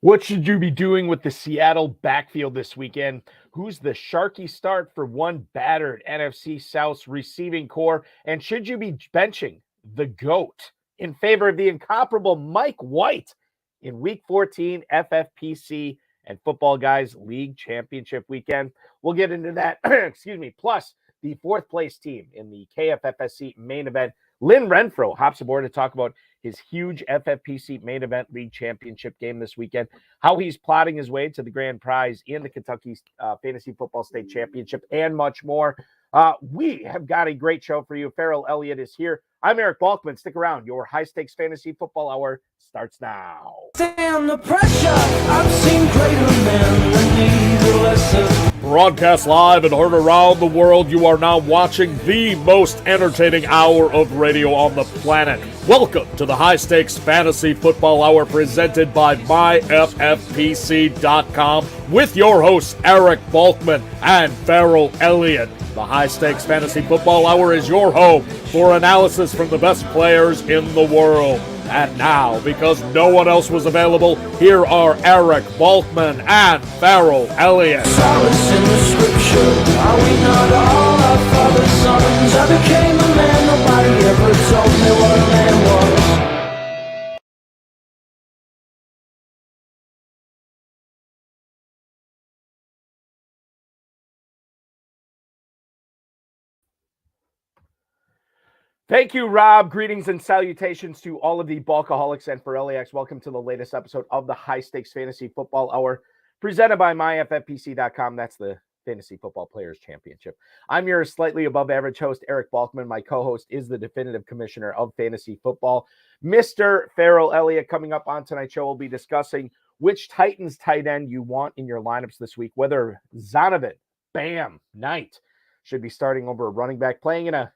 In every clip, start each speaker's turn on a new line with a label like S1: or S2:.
S1: What should you be doing with the Seattle backfield this weekend? Who's the Sharky start for one battered NFC South receiving core? And should you be benching the GOAT in favor of the incomparable Mike White in Week 14 FFPC and Football Guys League Championship weekend? We'll get into that, excuse me, plus the fourth place team in the KFFSC main event. Lynn Renfro hops aboard to talk about his huge FFPC main event league championship game this weekend, how he's plotting his way to the grand prize in the Kentucky Fantasy Football State Championship, and much more. We have got a great show for you. Farrell Elliott is here. I'm Eric Balkman. Stick around. Your high-stakes fantasy football hour starts now.
S2: Stand the pressure. I've seen greater men than need a lesson.
S3: Broadcast live and heard around the world, you are now watching the most entertaining hour of radio on the planet. Welcome to the High Stakes Fantasy Football Hour presented by MyFFPC.com with your hosts Eric Balkman and Farrell Elliott. The High Stakes Fantasy Football Hour is your home for analysis from the best players in the world. And now, because no one else was available, here are Eric Balkman and Farrell Elliott.
S2: Solace in the scripture. Are we not all our father's sons? I became a man. Nobody ever told me what a man was.
S1: Thank you, Rob. Greetings and salutations to all of the Balkaholics and Farelliacs. Welcome to the latest episode of the High Stakes Fantasy Football Hour, presented by MyFFPC.com. That's the Fantasy Football Players Championship. I'm your slightly above average host, Eric Balkman. My co-host is the definitive commissioner of fantasy football, Mr. Farrell Elliott. Coming up on tonight's show, we'll be discussing which Titans tight end you want in your lineups this week, whether Zonovan, Bam, Knight should be starting over a running back, playing in a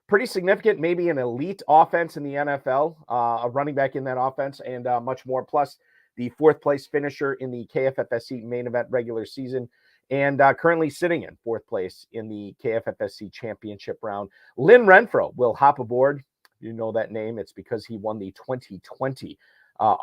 S1: pretty significant, maybe an elite offense in the NFL, a running back in that offense, and much more. Plus, the fourth place finisher in the KFFSC main event regular season, and currently sitting in fourth place in the KFFSC championship round. Lynn Renfro will hop aboard. You know that name. It's because he won the 2020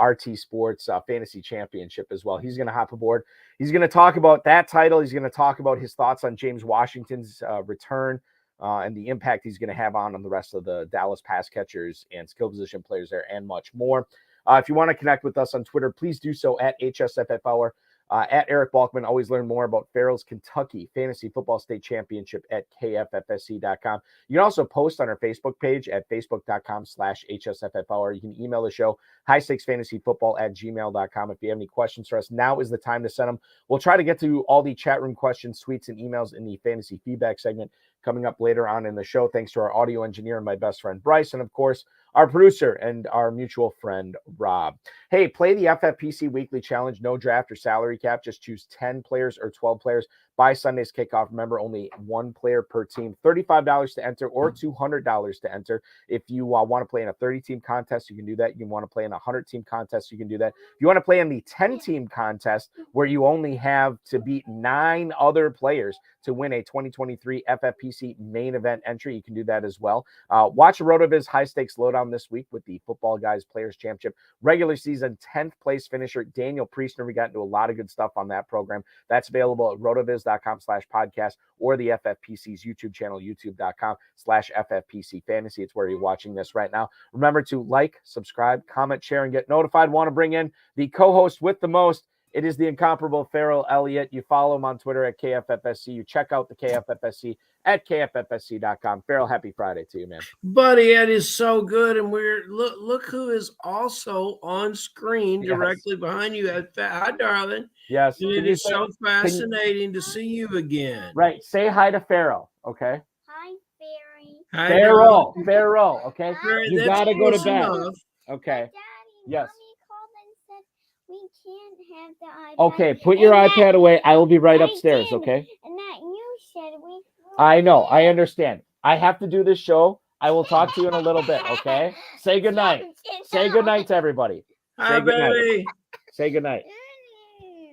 S1: RT Sports Fantasy Championship as well. He's going to hop aboard. He's going to talk about that title. He's going to talk about his thoughts on James Washington's return. And the impact he's going to have on the rest of the Dallas pass catchers and skill position players there, and much more. If you want to connect with us on Twitter, please do so at HSFF Hour, at Eric Balkman. Always learn more about Farrell's Kentucky Fantasy Football State Championship at KFFSC.com. You can also post on our Facebook page at facebook.com/HSFF Hour. You can email the show, highstakesfantasyfootball@gmail.com. If you have any questions for us, now is the time to send them. We'll try to get to all the chat room questions, tweets, and emails in the fantasy feedback segment coming up later on in the show. Thanks to our audio engineer and my best friend, Bryce, and of course, our producer and our mutual friend, Rob. Hey, play the FFPC Weekly Challenge. No draft or salary cap. Just choose 10 players or 12 players by Sunday's kickoff. Remember, only one player per team. $35 to enter or $200 to enter. If you want to play in a 30-team contest, you can do that. You want to play in a 100-team contest, you can do that. If you want to play in the 10-team contest, where you only have to beat 9 other players to win a 2023 FFPC main event entry, you can do that as well. Watch RotoViz High Stakes Lowdown this week with the Football Guys Players Championship regular season 10th place finisher Daniel Priestner. We got into a lot of good stuff on that program. That's available at rotoviz.com/podcast or the FFPC's YouTube channel, youtube.com/FFPC Fantasy. It's where you're watching this right now. Remember to like, subscribe, comment, share, and get notified. Want to bring in the co-host with the most. It is the incomparable Farrell Elliott. You follow him on Twitter at KFFSC. You check out the KFFSC at KFFSC.com. Farrell, happy Friday to you, man.
S4: Buddy, that is so good. And we're look who is also on screen directly behind you. Hi, darling.
S1: Yes.
S4: And it is so fascinating to see you again.
S1: Right. Say hi to Farrell, okay?
S5: Hi, Barry.
S4: Hi,
S1: Farrell, okay?
S5: Hi,
S1: You got to go to bed.
S4: enough.
S1: Okay.
S5: Daddy,
S1: Yes.
S5: Mommy called and said we can't have the iPad.
S1: Okay, put your
S5: And
S1: iPad away. I will be right
S5: I
S1: upstairs,
S5: did.
S1: okay?
S5: And that you said we.
S1: I know. I understand. I have to do this show. I will talk to you in a little bit, okay? Say goodnight. Say goodnight to everybody.
S4: Hi, baby.
S1: Say goodnight.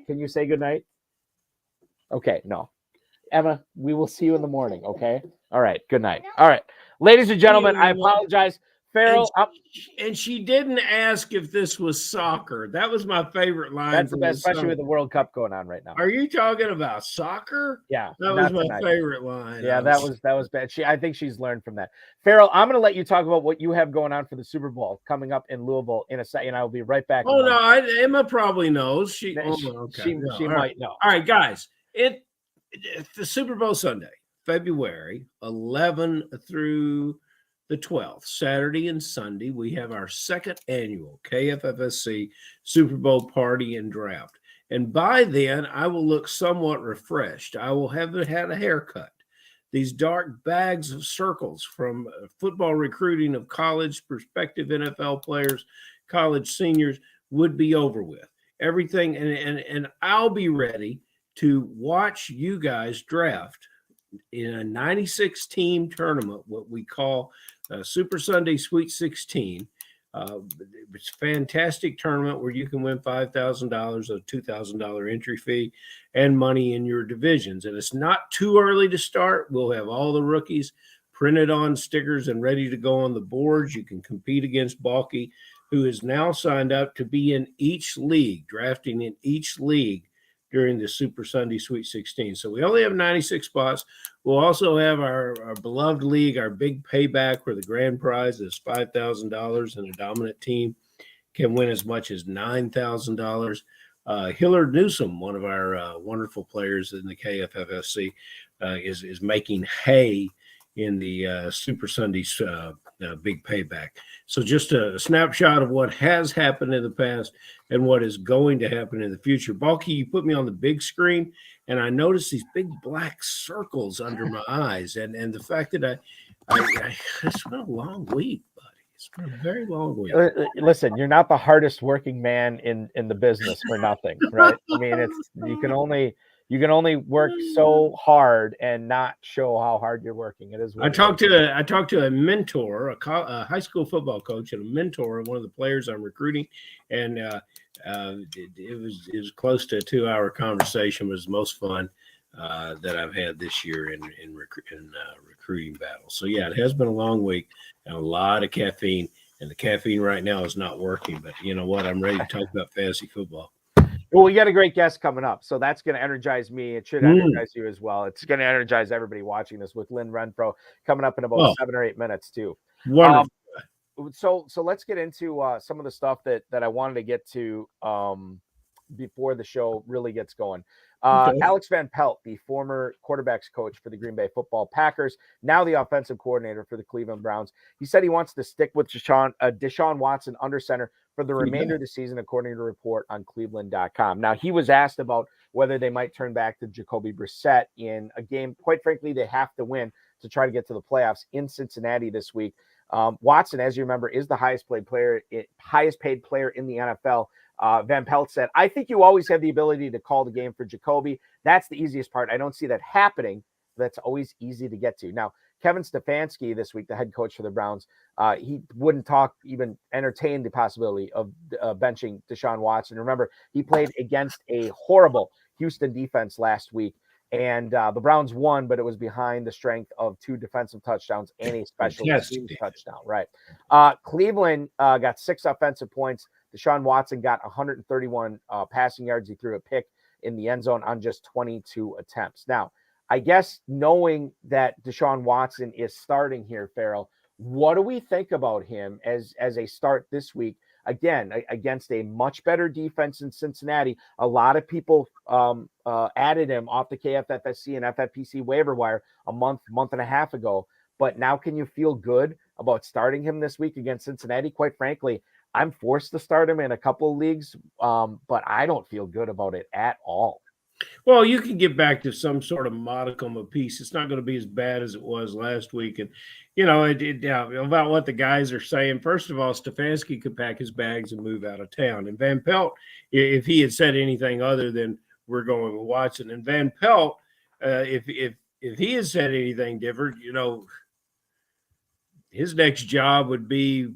S1: Can you say goodnight? Okay, no. Emma, we will see you in the morning, okay? All right, good night. All right. Ladies and gentlemen, I apologize. Farrell,
S4: and she didn't ask if this was soccer. That was my favorite line.
S1: that's the best, especially with the World Cup going on right now.
S4: Are you talking about soccer?
S1: Yeah,
S4: that was my favorite line.
S1: Yeah, that was bad. I think she's learned from that. Farrell, I'm going to let you talk about what you have going on for the Super Bowl coming up in Louisville in a second. I'll be right back.
S4: Oh no, Emma probably knows. She
S1: might know.
S4: All right, guys. It's the Super Bowl Sunday, February 11 through the 12th, Saturday and Sunday. We have our second annual KFFSC Super Bowl party and draft. And by then, I will look somewhat refreshed. I will have had a haircut. These dark bags of circles from football recruiting of college prospective NFL players, college seniors would be over with. Everything, and I'll be ready to watch you guys draft in a 96-team tournament, what we call Super Sunday Sweet 16. It's a fantastic tournament where you can win $5,000, a $2,000 entry fee, and money in your divisions. And it's not too early to start. We'll have all the rookies printed on stickers and ready to go on the boards. You can compete against Balky, who is now signed up to be in each league, drafting in each league during the Super Sunday Sweet 16. So we only have 96 spots. We'll also have our beloved league, our big payback, where the grand prize is $5,000 and a dominant team can win as much as $9,000. Hillard Newsom, one of our wonderful players in the KFFSC, is making hay in the Super Sunday big payback. So just a snapshot of what has happened in the past and what is going to happen in the future. Balky, you put me on the big screen, and I noticed these big black circles under my eyes. And the fact that it's been a long week, buddy. It's been a very long week.
S1: Listen, you're not the hardest working man in the business for nothing, right? I mean, you can only work so hard and not show how hard you're working. It is.
S4: I talked to a mentor, a high school football coach, and a mentor of one of the players I'm recruiting, and it was close to a 2-hour conversation. It was the most fun that I've had this year in recruiting battles. So yeah, it has been a long week and a lot of caffeine, and the caffeine right now is not working. But you know what? I'm ready to talk about fantasy football.
S1: Well, we got a great guest coming up, so that's going to energize me. It should energize you as well. It's going to energize everybody watching this with Lynn Renfro coming up in about 7 or 8 minutes too.
S4: Wonderful.
S1: So let's get into some of the stuff that I wanted to get to before the show really gets going.
S4: Okay.
S1: Alex Van Pelt, the former quarterbacks coach for the Green Bay Football Packers, now the offensive coordinator for the Cleveland Browns. He said he wants to stick with Deshaun Watson under center for the remainder of the season, according to a report on Cleveland.com. Now, he was asked about whether they might turn back to Jacoby Brissett in a game, quite frankly, they have to win to try to get to the playoffs in Cincinnati this week. Watson, as you remember, is the highest paid player in the NFL. Van Pelt said, I think you always have the ability to call the game for Jacoby. That's the easiest part. I don't see that happening. That's always easy to get to. Now, Kevin Stefanski this week, the head coach for the Browns, he wouldn't even entertain the possibility of benching Deshaun Watson. Remember, he played against a horrible Houston defense last week, and the Browns won, but it was behind the strength of 2 defensive touchdowns and a special teams touchdown. Right. Cleveland got 6 offensive points. Deshaun Watson got 131 passing yards. He threw a pick in the end zone on just 22 attempts. Now, I guess knowing that Deshaun Watson is starting here, Farrell, what do we think about him as a start this week? Again, against a much better defense in Cincinnati. A lot of people added him off the KFFSC and FFPC waiver wire a month and a half ago. But now can you feel good about starting him this week against Cincinnati? Quite frankly, I'm forced to start him in a couple of leagues, but I don't feel good about it at all.
S4: Well, you can get back to some sort of modicum of peace. It's not going to be as bad as it was last week. And, you know, about what the guys are saying, first of all, Stefanski could pack his bags and move out of town. And Van Pelt, if he had said anything other than we're going with Watson, and Van Pelt, if he had said anything different, you know, his next job would be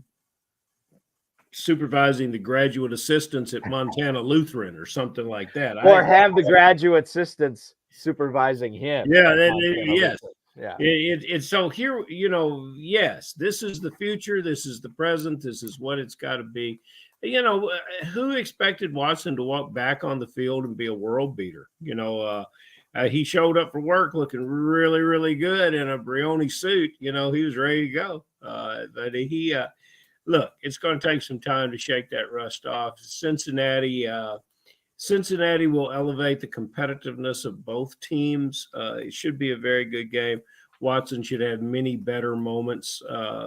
S4: supervising the graduate assistants at Montana Lutheran or something like that.
S1: Or have the graduate assistants supervising him.
S4: Yeah, yes.
S1: Yeah.
S4: It's so here, yes, this is the future. This is the present. This is what it's got to be. Who expected Watson to walk back on the field and be a world beater? He showed up for work looking really, really good in a Brioni suit. He was ready to go. But look, it's going to take some time to shake that rust off. Cincinnati will elevate the competitiveness of both teams. It should be a very good game. Watson should have many better moments.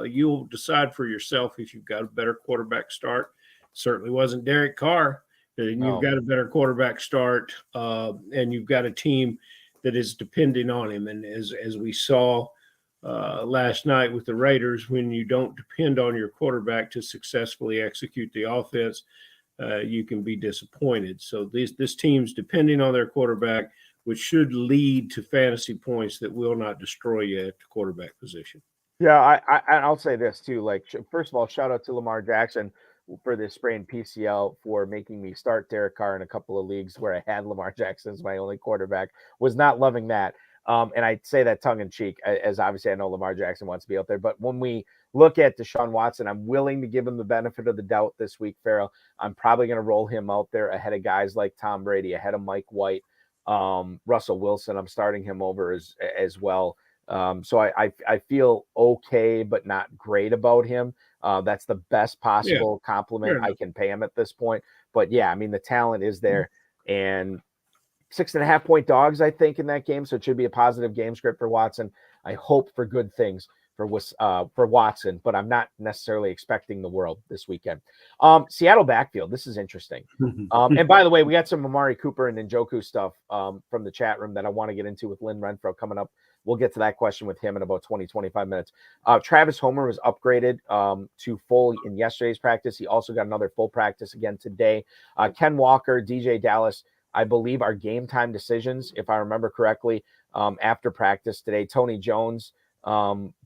S4: You'll decide for yourself if you've got a better quarterback start. Certainly wasn't Derek Carr. You've got a better quarterback start, and you've got a team that is depending on him. And as we saw last night with the Raiders, when you don't depend on your quarterback to successfully execute the offense, you can be disappointed. So this team's depending on their quarterback, which should lead to fantasy points that will not destroy you at the quarterback position.
S1: Yeah, I'll say this too. Like, first of all, shout out to Lamar Jackson for this sprained PCL for making me start Derek Carr in a couple of leagues where I had Lamar Jackson as my only quarterback. Was not loving that. And I say that tongue in cheek, as obviously I know Lamar Jackson wants to be out there. But when we look at Deshaun Watson, I'm willing to give him the benefit of the doubt this week, Farrell. I'm probably going to roll him out there ahead of guys like Tom Brady, ahead of Mike White, Russell Wilson. I'm starting him over as well. So I feel okay, but not great about him. That's the best possible compliment I can pay him at this point. But yeah, I mean, the talent is there, and 6.5-point dogs, I think, in that game. So it should be a positive game script for Watson. I hope for good things for Watson, but I'm not necessarily expecting the world this weekend. Seattle backfield. This is interesting. And by the way, we got some Amari Cooper and Njoku stuff from the chat room that I want to get into with Lynn Renfro coming up. We'll get to that question with him in about 20-25 minutes. Travis Homer was upgraded to full in yesterday's practice. He also got another full practice again today. Ken Walker, DJ Dallas, I believe, are game time decisions, if I remember correctly, after practice today. Tony Jones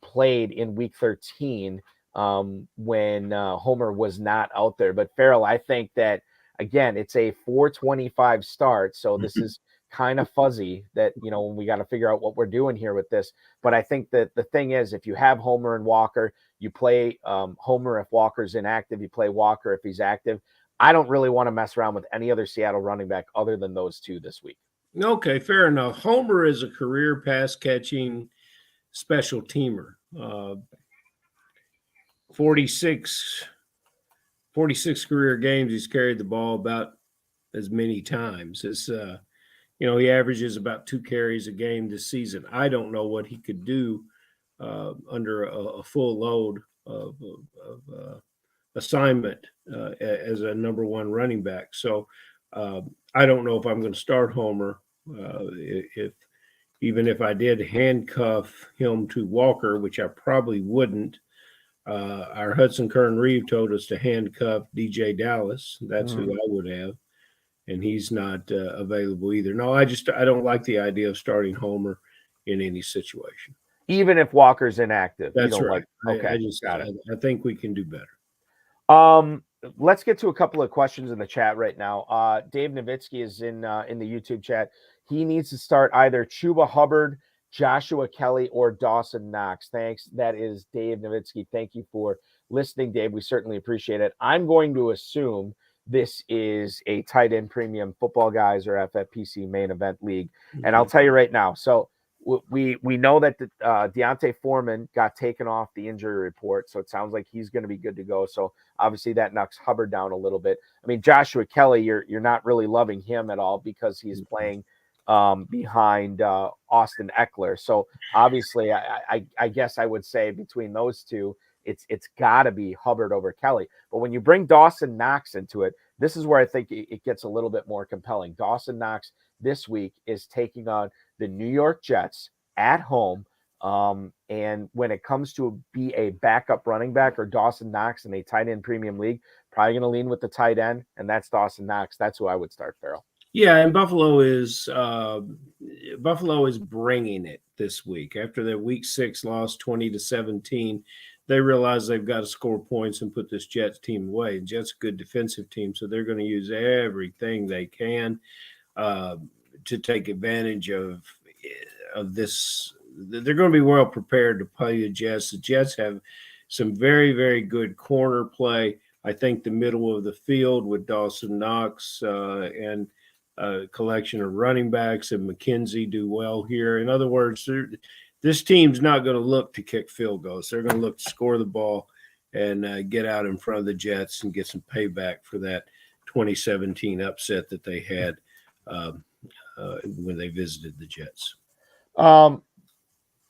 S1: played in week 13 when Homer was not out there. But Farrell, I think that, again, it's a 4:25 start. So this is kind of fuzzy that, we got to figure out what we're doing here with this. But I think that the thing is, if you have Homer and Walker, you play Homer if Walker's inactive, you play Walker if he's active. I don't really want to mess around with any other Seattle running back other than those two this week.
S4: Okay, fair enough. Homer is a career pass catching special teamer. 46 career games, he's carried the ball about as many times. It's he averages about 2 carries a game this season. I don't know what he could do under a full load of assignment as a number one running back. So I don't know if I'm going to start Homer. Even if I did handcuff him to Walker, which I probably wouldn't. Our Hudson Kern Reeve told us to handcuff DJ Dallas. That's who I would have. And he's not available either. No, I don't like the idea of starting Homer in any situation.
S1: Even if Walker's inactive.
S4: That's right.
S1: Okay,
S4: I got it. I think we can do better.
S1: Let's get to a couple of questions in the chat right now. Dave Nowitzki is in the YouTube chat. He needs to start either Chuba Hubbard, Joshua Kelly, or Dawson Knox. Thanks. That is Dave Nowitzki. Thank you for listening, Dave. We certainly appreciate it. I'm going to assume this is a tight end premium football guys or FFPC main event league. And I'll tell you right now. So we know that Deontay Foreman got taken off the injury report. So it sounds like he's going to be good to go. So obviously that knocks Hubbard down a little bit. I mean, Joshua Kelly, you're not really loving him at all because he's playing behind Austin Eckler. So obviously I guess I would say between those two, it's got to be Hubbard over Kelly. But when you bring Dawson Knox into it, this is where I think it gets a little bit more compelling. Dawson Knox this week is taking on the New York Jets at home. And when it comes to be a backup running back or Dawson Knox in a tight end premium league, probably going to lean with the tight end, and that's Dawson Knox. That's who I would start, Farrell.
S4: Yeah, and Buffalo is bringing it this week after their Week 6 loss, 20-17. They realize they've got to score points and put this Jets team away. Jets a good defensive team, so they're going to use everything they can to take advantage of this they're going to be well prepared to play the Jets. The Jets have some very, very good corner play. I think the middle of the field with Dawson Knox and a collection of running backs and McKenzie do well here. In other words, this team's not going to look to kick field goals. They're going to look to score the ball and get out in front of the Jets and get some payback for that 2017 upset that they had when they visited the Jets.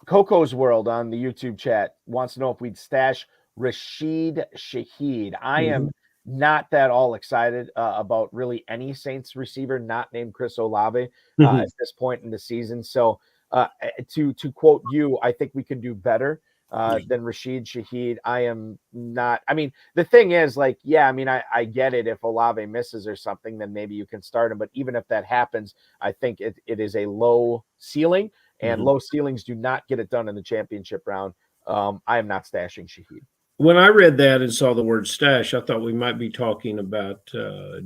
S1: Coco's World on the YouTube chat wants to know if we'd stash Rashid Shaheed. I am not that all excited about really any Saints receiver not named Chris Olave at this point in the season. So to quote you, I think we can do better than Rashid Shaheed. I am not. I mean, the thing is, like, yeah, I mean, I get it. If Olave misses or something, then maybe you can start him. But even if that happens, I think it is a low ceiling. And low ceilings do not get it done in the championship round. I am not stashing Shaheed.
S4: When I read that and saw the word stash, I thought we might be talking about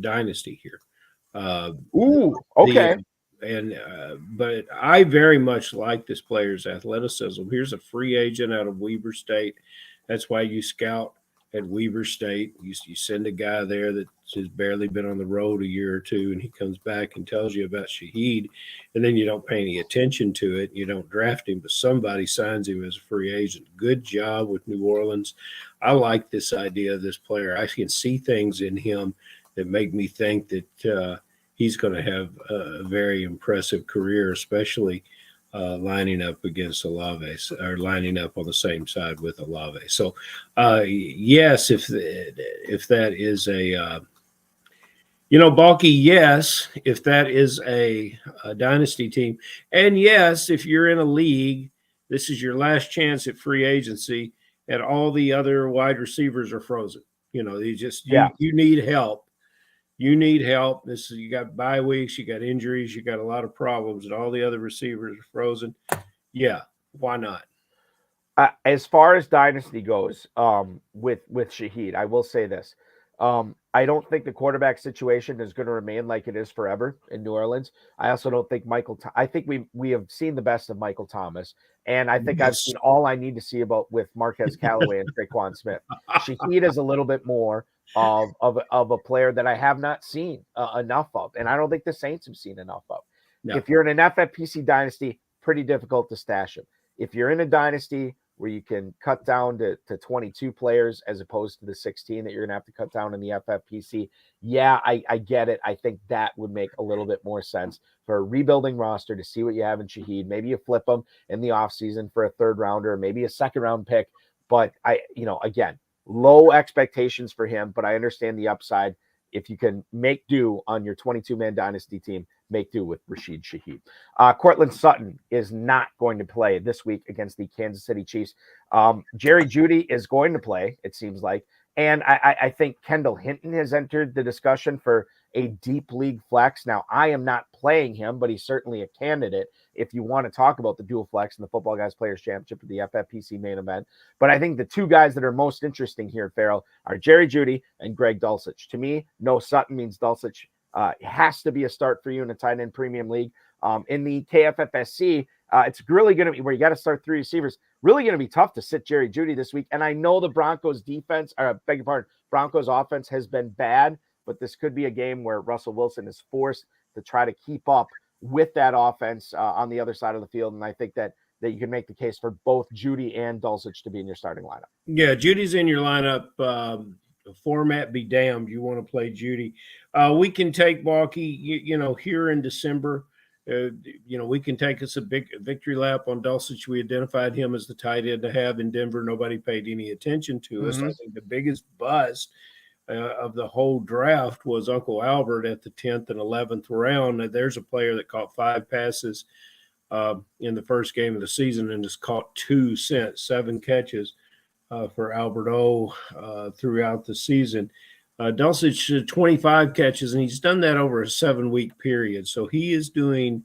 S4: dynasty here.
S1: Okay.
S4: But I very much like this player's athleticism. Here's a free agent out of Weber State. That's why you scout at Weber State. You send a guy there that has barely been on the road a year or two, and he comes back and tells you about Shaheed, and then you don't pay any attention to it. You don't draft him, but somebody signs him as a free agent. Good job with New Orleans. I like this idea of this player. I can see things in him that make me think that he's going to have a very impressive career, especially lining up against Olave or lining up on the same side with Olave. So, yes, if that is a Balky, yes, if that is a dynasty team, and yes, if you're in a league, this is your last chance at free agency, and all the other wide receivers are frozen. You need help. You need help. You got bye weeks, you got injuries, you got a lot of problems, and all the other receivers are frozen. Yeah, why not?
S1: As far as dynasty goes, with Shaheed, I will say this. I don't think the quarterback situation is going to remain like it is forever in New Orleans. I also don't think I think we have seen the best of Michael Thomas, and I think I've seen all I need to see with Marquez Callaway and Traquan Smith. Shaheed is a little bit more of a player that I have not seen enough of, and I don't think the Saints have seen enough of. No. If you're in an FFPC dynasty, pretty difficult to stash him. If you're in a dynasty where you can cut down to 22 players as opposed to the 16 that you're going to have to cut down in the FFPC, yeah, I get it. I think that would make a little bit more sense for a rebuilding roster to see what you have in Shaheed. Maybe you flip him in the offseason for a third rounder, or maybe a second round pick. But again, low expectations for him, but I understand the upside. If you can make do on your 22-man dynasty team, make do with Rashid Shaheed. Cortland Sutton is not going to play this week against the Kansas City Chiefs. Jerry Jeudy is going to play, it seems like. And I think Kendall Hinton has entered the discussion for a deep league flex. Now, I am not playing him, but he's certainly a candidate if you want to talk about the dual flex in the Football Guys Players Championship at the FFPC main event. But I think the two guys that are most interesting here, Farrell, are Jerry Jeudy and Greg Dulcich. To me, no Sutton means Dulcich has to be a start for you in a tight end premium league. In the KFFSC, it's really going to be where you got to start three receivers. Really going to be tough to sit Jerry Jeudy this week. And I know the Broncos Broncos offense has been bad, but this could be a game where Russell Wilson is forced to try to keep up with that offense on the other side of the field. And I think that you can make the case for both Jeudy and Dulcich to be in your starting lineup. Yeah,
S4: Judy's in your lineup. Format be damned. You want to play Jeudy. We can take Balky, here in December. We can take us a big victory lap on Dulcich. We identified him as the tight end to have in Denver. Nobody paid any attention to us. I think the biggest buzz of the whole draft was Uncle Albert at the 10th and 11th round. There's a player that caught 5 passes in the first game of the season and has caught 7 catches for Albert O throughout the season. Dulcich 25 catches, and he's done that over a 7-week period. So he is doing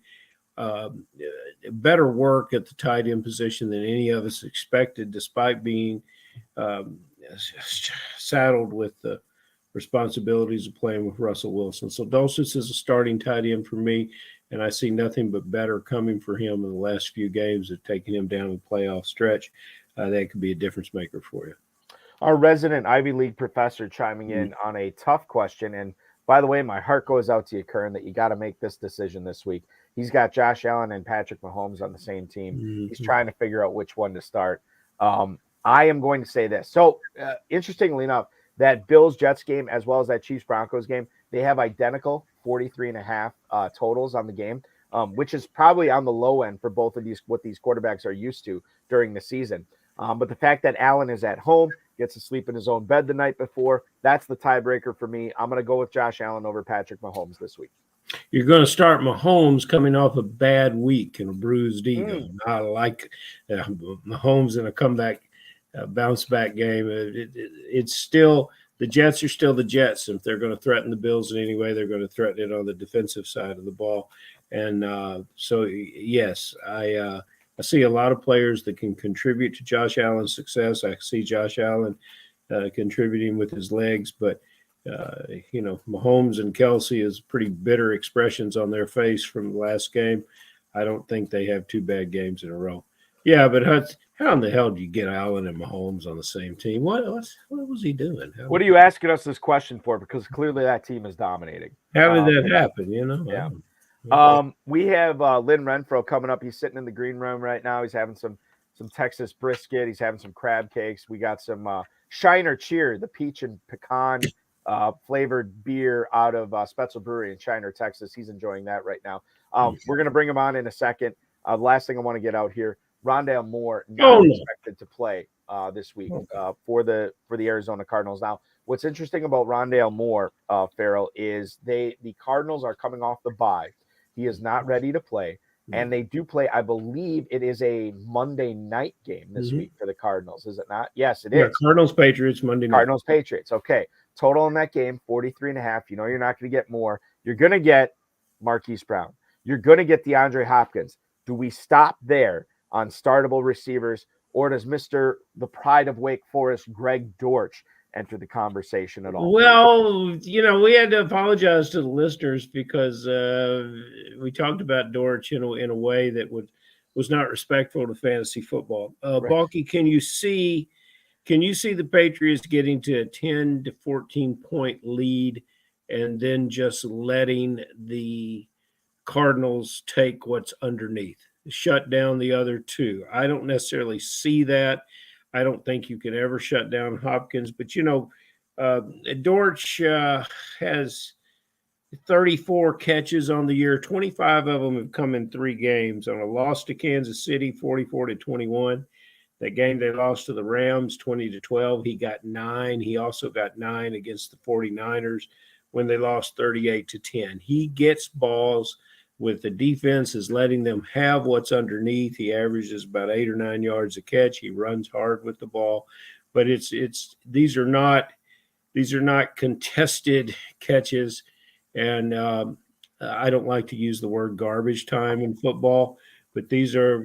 S4: better work at the tight end position than any of us expected, despite being saddled with the responsibilities of playing with Russell Wilson. So Dulcich is a starting tight end for me, and I see nothing but better coming for him in the last few games of taking him down the playoff stretch. That could be a difference maker for you.
S1: Our resident Ivy League professor chiming in on a tough question. And by the way, my heart goes out to you, Kern, that you got to make this decision this week. He's got Josh Allen and Patrick Mahomes on the same team. He's trying to figure out which one to start. I am going to say this. So, interestingly enough, that Bills-Jets game as well as that Chiefs-Broncos game, they have identical 43.5 totals on the game, which is probably on the low end for both of these, what these quarterbacks are used to during the season. But the fact that Allen is at home, gets to sleep in his own bed the night before, that's the tiebreaker for me. I'm going to go with Josh Allen over Patrick Mahomes this week.
S4: You're going to start Mahomes coming off a bad week and a bruised ego. I like Mahomes in a comeback, bounce back game. It's still the Jets are still the Jets. If they're going to threaten the Bills in any way, they're going to threaten it on the defensive side of the ball. And so, yes, I see a lot of players that can contribute to Josh Allen's success. I see Josh Allen contributing with his legs, but Mahomes and Kelsey is pretty bitter expressions on their face from the last game. I don't think they have two bad games in a row. Yeah, but how in the hell do you get Allen and Mahomes on the same team? What was he doing?
S1: What are you asking us this question for? Because clearly that team is dominating.
S4: How did that happen?
S1: Yeah. We have Lynn Renfro coming up. He's sitting in the green room right now. He's having some Texas brisket. He's having some crab cakes. We got some Shiner Cheer, the peach and pecan flavored beer out of Spetzel Brewery in Shiner, Texas. He's enjoying that right now. We're going to bring him on in a second. Last thing I want to get out here, Rondale Moore not expected to play this week for the Arizona Cardinals. Now, what's interesting about Rondale Moore, Farrell, is the Cardinals are coming off the bye. He is not ready to play. And they do play, I believe it is a Monday night game this week for the Cardinals, is it not? Yes, it is.
S4: Cardinals-Patriots Monday night.
S1: Cardinals-Patriots. Okay. Total in that game, 43.5. You know you're not going to get more. You're going to get Marquise Brown. You're going to get DeAndre Hopkins. Do we stop there on startable receivers, or does Mr. the pride of Wake Forest, Greg Dortch, enter the conversation at all?
S4: Well, we had to apologize to the listeners because we talked about Dortch in a way that was not respectful to fantasy football.
S1: Right.
S4: Balky, can you see the Patriots getting to a 10 to 14 point lead and then just letting the Cardinals take what's underneath, shut down the other two? I don't necessarily see that. I don't think you can ever shut down Hopkins, but Dortch has 34 catches on the year. 25 of them have come in 3 games. On a loss to Kansas City, 44-21. That game they lost to the Rams, 20-12. He got 9. He also got 9 against the 49ers when they lost 38-10. He gets balls with the defense is letting them have what's underneath. He averages about 8 or 9 yards a catch. He runs hard with the ball, but these are not contested catches. And I don't like to use the word garbage time in football, but these are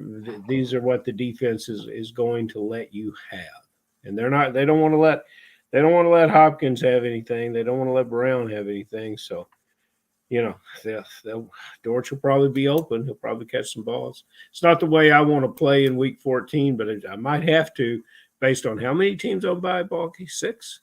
S4: what the defense is going to let you have. And they don't want to let Hopkins have anything. They don't want to let Brown have anything. So, Dortch will probably be open. He'll probably catch some balls. It's not the way I want to play in week 14, but I might have to based on how many teams on bye, Balky? 6?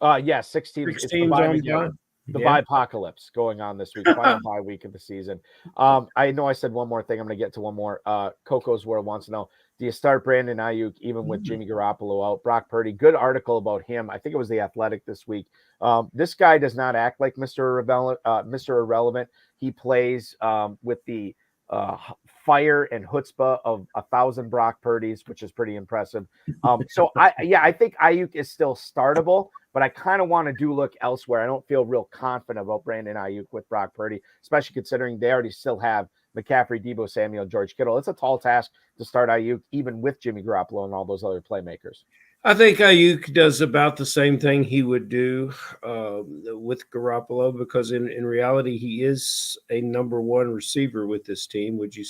S1: Yeah, 6 teams.
S4: 6 teams on bye.
S1: The bye-apocalypse going on this week, final bye week of the season. I know I said one more thing. I'm going to get to one more. Coco's World wants to know, do you start Brandon Ayuk even with Jimmy Garoppolo out? Brock Purdy, good article about him. I think it was The Athletic this week. This guy does not act like Mr. Irrelevant. He plays with the fire and chutzpah of 1,000 Brock Purdy's, which is pretty impressive. So I think Ayuk is still startable, but I kind of want to look elsewhere. I don't feel real confident about Brandon Ayuk with Brock Purdy, especially considering they already still have McCaffrey, Deebo Samuel, George Kittle. It's a tall task to start Ayuk, even with Jimmy Garoppolo and all those other playmakers.
S4: I think Ayuk does about the same thing he would do with Garoppolo because in reality he is a number 1 receiver with this team. Would you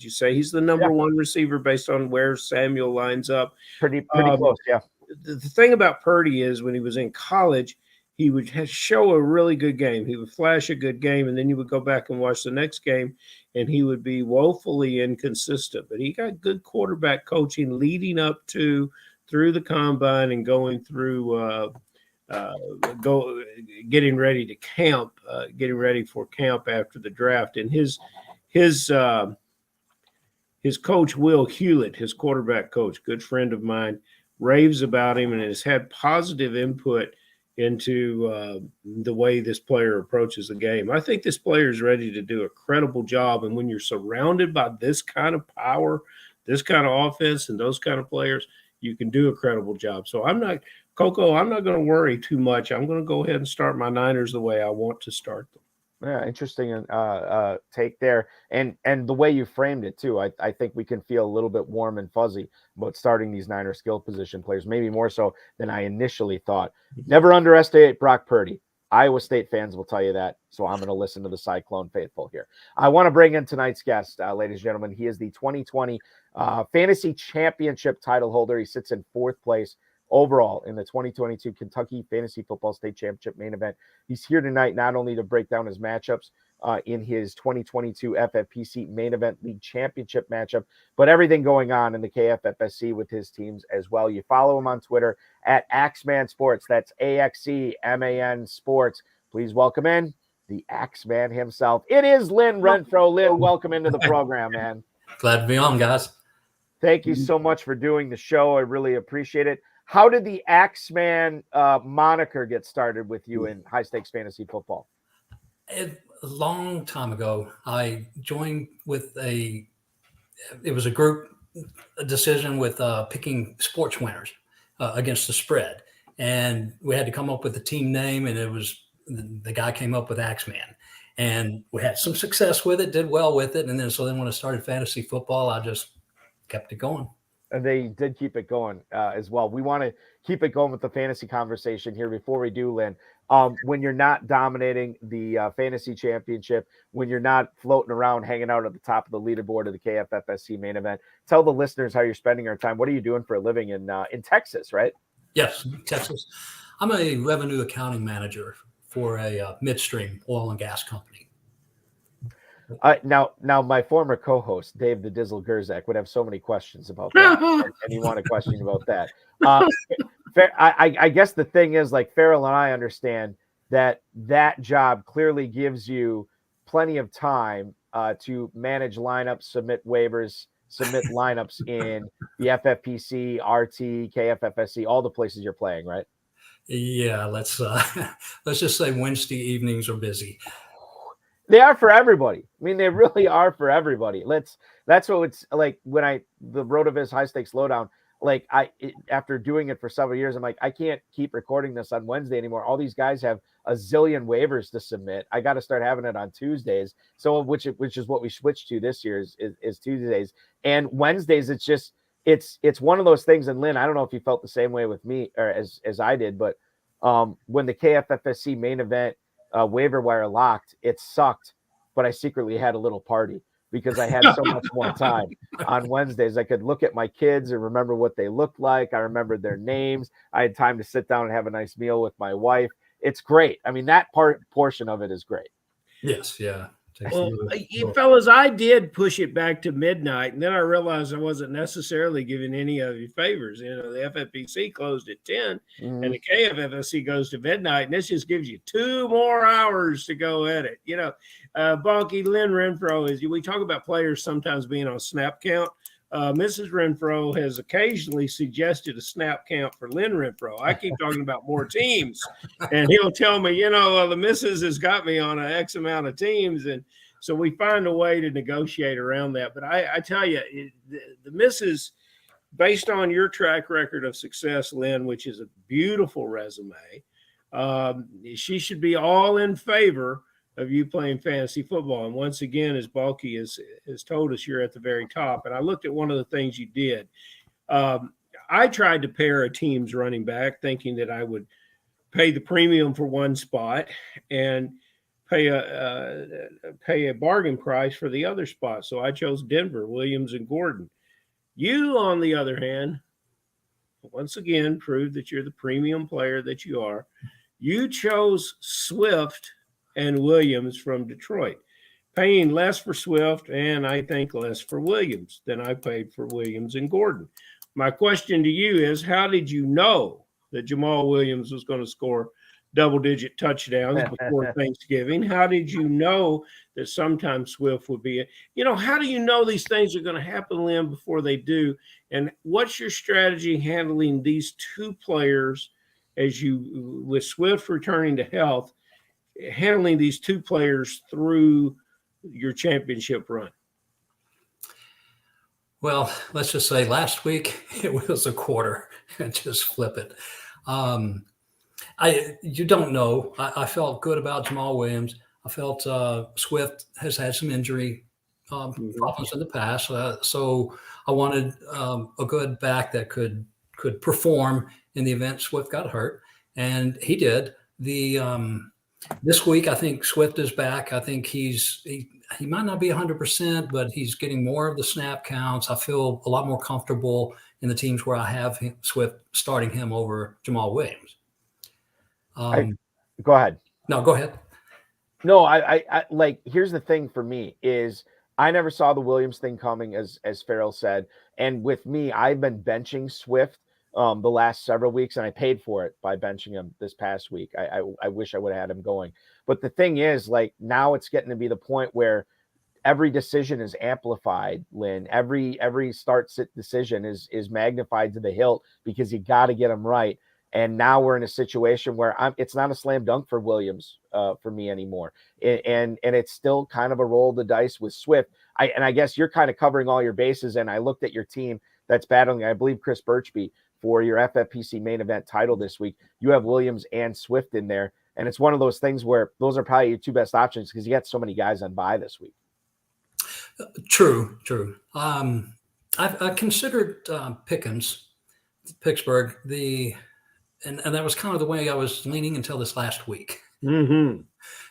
S4: say he's the number 1 receiver based on where Samuel lines up?
S1: Pretty close, yeah.
S4: The thing about Purdy is when he was in college, he would show a really good game. He would flash a good game, and then you would go back and watch the next game, and he would be woefully inconsistent. But he got good quarterback coaching leading up to through the combine and going through getting ready to camp, getting ready for camp after the draft. And his coach, Will Hewlett, his quarterback coach, good friend of mine, raves about him and has had positive input into the way this player approaches the game. I think this player is ready to do a credible job. And when you're surrounded by this kind of power, this kind of offense, and those kind of players, you can do a credible job. So I'm not going to worry too much. I'm going to go ahead and start my Niners the way I want to start them.
S1: Yeah, interesting take there, and the way you framed it too. I think we can feel a little bit warm and fuzzy about starting these Niner skill position players, maybe more so than I initially thought. Never underestimate Brock Purdy. Iowa State fans will tell you that, so I'm going to listen to the Cyclone faithful here. I want to bring in tonight's guest, ladies and gentlemen. He is the 2020 Fantasy Championship title holder. He sits in 4th place overall in the 2022 Kentucky Fantasy Football State Championship main event. He's here tonight not only to break down his matchups in his 2022 FFPC main event league championship matchup, but everything going on in the KFFSC with his teams as well. You follow him on Twitter at Axeman Sports. That's AXEMAN Sports. Please welcome in the Axeman himself. It is Lynn Renfro. Lynn, welcome into the program, man.
S6: Glad to be on, guys.
S1: Thank you so much for doing the show. I really appreciate it. How did the Axeman moniker get started with you in high stakes fantasy football?
S6: A long time ago, I joined with it was a group decision with picking sports winners against the spread. And we had to come up with a team name, and it was the guy came up with Axeman. And we had some success with it, did well with it. And then when I started fantasy football, I just kept it going.
S1: And they did keep it going as well. We want to keep it going with the fantasy conversation here before we do, Lynn. When you're not dominating the fantasy championship, when you're not floating around, hanging out at the top of the leaderboard of the KFFSC main event, tell the listeners how you're spending your time. What are you doing for a living in Texas, right?
S6: Yes, Texas. I'm a revenue accounting manager for a midstream oil and gas company.
S1: Now, my former co-host, Dave the Dizzle Gerzak, would have so many questions about that, and he wanted a question about that. I guess the thing is, like, Farrell and I understand that job clearly gives you plenty of time to manage lineups, submit waivers, submit lineups in the FFPC, RT, KFFSC, all the places you're playing, right?
S6: Yeah, let's just say Wednesday evenings are busy.
S1: They are for everybody. I mean, they really are for everybody. That's what it's like when the RotoViz High Stakes Lowdown, like after doing it for several years, I'm like, I can't keep recording this on Wednesday anymore. All these guys have a zillion waivers to submit. I got to start having it on Tuesdays. So which is what we switched to this year is Tuesdays, and Wednesdays. It's one of those things. And Lynn, I don't know if you felt the same way with me or as I did, but when the KFFSC main event waiver wire locked, it sucked, but I secretly had a little party because I had so much more time on Wednesdays. I could look at my kids and remember what they looked like. I remembered their names. I had time to sit down and have a nice meal with my wife. It's great. I mean, that portion of it is great.
S6: Yes. Yeah.
S4: Well, fellas, I did push it back to midnight, and then I realized I wasn't necessarily giving any of you favors. You know, the FFPC closed at 10, and the KFFSC goes to midnight, and this just gives you 2 more hours to go at it. You know, Bonky, Lynn Renfro, we talk about players sometimes being on snap count. Mrs. Renfro has occasionally suggested a snap count for Lynn Renfro. I keep talking about more teams, and he'll tell me, the missus has got me on an X amount of teams, and so we find a way to negotiate around that. But I tell you, the missus, based on your track record of success, Lynn, which is a beautiful resume, she should be all in favor of you playing fantasy football. And once again, as Balky has told us, you're at the very top. And I looked at one of the things you did. I tried to pair a team's running back, thinking that I would pay the premium for one spot and pay a bargain price for the other spot. So I chose Denver, Williams, and Gordon. You, on the other hand, once again, proved that you're the premium player that you are. You chose Swift and Williams from Detroit, paying less for Swift and I think less for Williams than I paid for Williams and Gordon. My question to you is, how did you know that Jamal Williams was going to score double-digit touchdowns before Thanksgiving? How did you know that sometimes Swift would be how do you know these things are going to happen, Lynn, before they do? And what's your strategy handling these two players as you, with Swift returning to health, handling these two players through your championship run?
S6: Well, let's just say last week it was a quarter. Just flip it. You don't know. I felt good about Jamal Williams. I felt Swift has had some injury problems in the past, so I wanted a good back that could perform in the event Swift got hurt, and he did. This week, I think Swift is back. I think he might not be 100%, but he's getting more of the snap counts. I feel a lot more comfortable in the teams where I have Swift starting him over Jamal Williams.
S1: Go ahead.
S6: No, go ahead.
S1: No, I like, here's the thing for me is I never saw the Williams thing coming, as Farrell said. And with me, I've been benching Swift the last several weeks, and I paid for it by benching him this past week. I wish I would have had him going. But the thing is, like, now it's getting to be the point where every decision is amplified, Lynn. Every start-sit decision is magnified to the hilt because you got to get them right. And now we're in a situation where it's not a slam dunk for Williams for me anymore. And it's still kind of a roll of the dice with Swift. I guess you're kind of covering all your bases. And I looked at your team that's battling, I believe, Chris Birchby for your FFPC main event title this week. You have Williams and Swift in there. And it's one of those things where those are probably your two best options because you got so many guys on bye this week.
S6: True. I considered Pickens, Pittsburgh, and that was kind of the way I was leaning until this last week.
S4: Mm-hmm.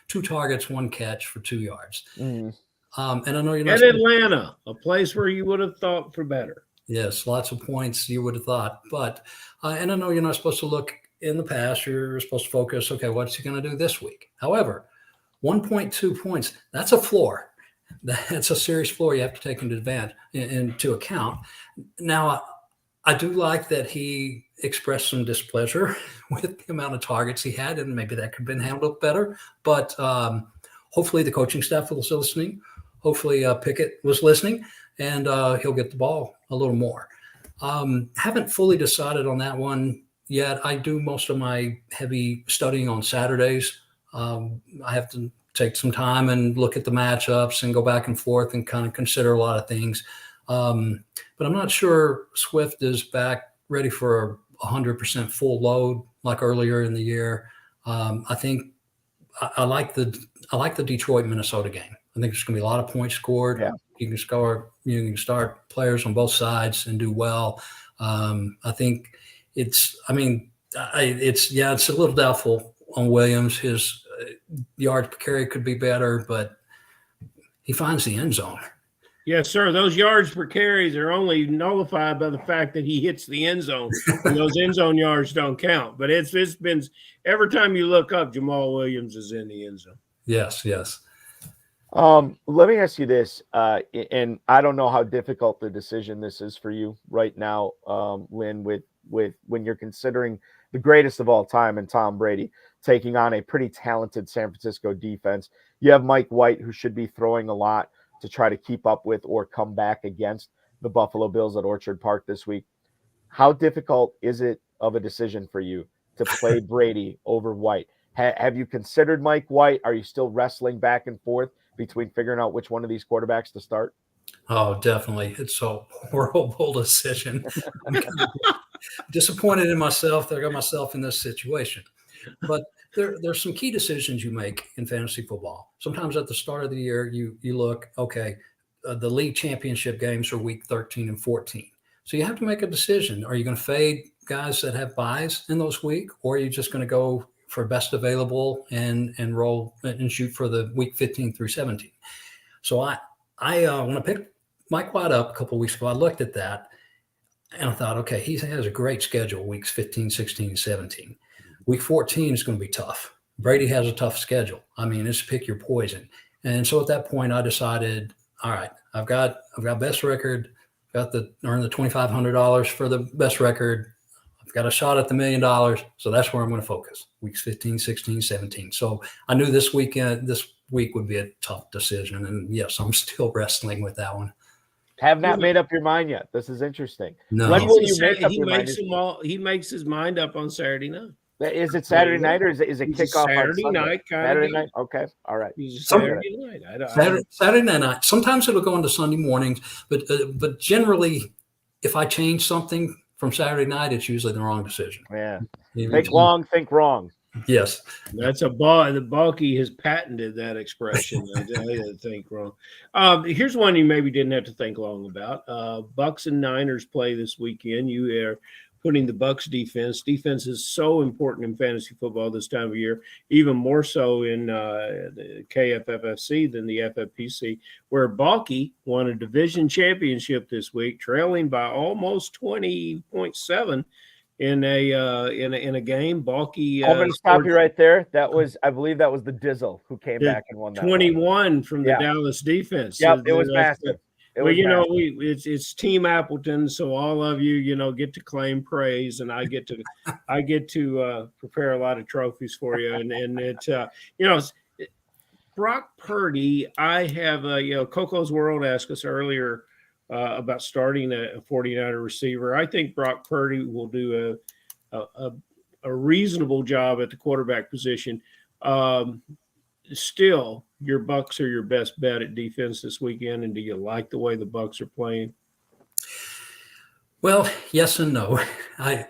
S6: 2 targets, 1 catch for 2 yards.
S1: Mm-hmm.
S6: And I know you're not
S4: at Atlanta, a place where you would have thought for better.
S6: Yes, lots of points you would have thought. But and I know you're not supposed to look in the past. You're supposed to focus, okay, what's he going to do this week? However, 1.2 points, that's a floor. That's a serious floor you have to take into account. Now, I do like that he expressed some displeasure with the amount of targets he had, and maybe that could have been handled better. But hopefully the coaching staff was listening. Hopefully Pickett was listening, and he'll get the ball a little more. Haven't fully decided on that one yet. I do most of my heavy studying on Saturdays. I have to take some time and look at the matchups and go back and forth and kind of consider a lot of things. But I'm not sure Swift is back ready for a 100% full load like earlier in the year. I think I like the Detroit Minnesota game. I think there's going to be a lot of points scored.
S1: Yeah.
S6: You can start players on both sides and do well. I think it's a little doubtful on Williams. His yards per carry could be better, but he finds the end zone.
S4: Yes, sir. Those yards per carries are only nullified by the fact that he hits the end zone, and those end zone yards don't count. But it's been every time you look up, Jamal Williams is in the end zone.
S6: Yes.
S1: Let me ask you this, and I don't know how difficult the decision this is for you right now, Lynn, with when you're considering the greatest of all time and Tom Brady taking on a pretty talented San Francisco defense. You have Mike White, who should be throwing a lot to try to keep up with or come back against the Buffalo Bills at Orchard Park this week. How difficult is it of a decision for you to play Brady over White? Have you considered Mike White? Are you still wrestling back and forth between figuring out which one of these quarterbacks to start?
S6: Oh, definitely. It's a horrible decision. I'm disappointed in myself that I got myself in this situation. But there's some key decisions you make in fantasy football. Sometimes at the start of the year, you look, okay, the league championship games are week 13 and 14. So you have to make a decision. Are you going to fade guys that have buys in those weeks, or are you just going to go for best available and roll and shoot for the week 15 through 17? So I when I picked Mike White up a couple of weeks ago, I looked at that and I thought, okay, he has a great schedule, weeks 15, 16, 17. Week 14 is going to be tough. Brady has a tough schedule. I mean, it's pick your poison. And so at that point, I decided, all right, I've got best record, earn the $2,500 for the best record. I've got a shot at the $1 million. So that's where I'm going to focus. Weeks 15, 16, 17. So I knew this week would be a tough decision. And yes, I'm still wrestling with that one.
S1: Have not made up your mind yet. This is interesting.
S6: No.
S1: When will you make up
S4: He
S1: your mind?
S4: He makes his mind up on Saturday night.
S1: Is it Saturday night or is it kickoff
S4: Saturday
S1: on Sunday?
S4: night?
S1: Saturday night. Okay. All right.
S4: Saturday night.
S6: Saturday night. Sometimes it'll go into Sunday mornings, but generally, if I change something from Saturday night, it's usually the wrong decision.
S1: Yeah. Think long, think wrong.
S6: Yes.
S4: That's the Balky has patented that expression. I think wrong. Here's one you maybe didn't have to think long about. Bucks and Niners play this weekend. You are putting the Bucks defense. Defense is so important in fantasy football this time of year, even more so in the KFFSC than the FFPC, where Balky won a division championship this week, trailing by almost 20.7 in a game. Balky.
S1: I'm going to stop you right there. I believe that was the Dizzle who came back and won that
S4: 21
S1: one.
S4: from the Dallas defense.
S1: Yep, it was massive.
S4: It's Team Appleton, so all of you, get to claim praise, and I get to prepare a lot of trophies for you. And Brock Purdy. I have Coco's World asked us earlier about starting a 49er receiver. I think Brock Purdy will do a reasonable job at the quarterback position. Still, your Bucks are your best bet at defense this weekend, and do you like the way the Bucks are playing?
S6: Well, yes and no. I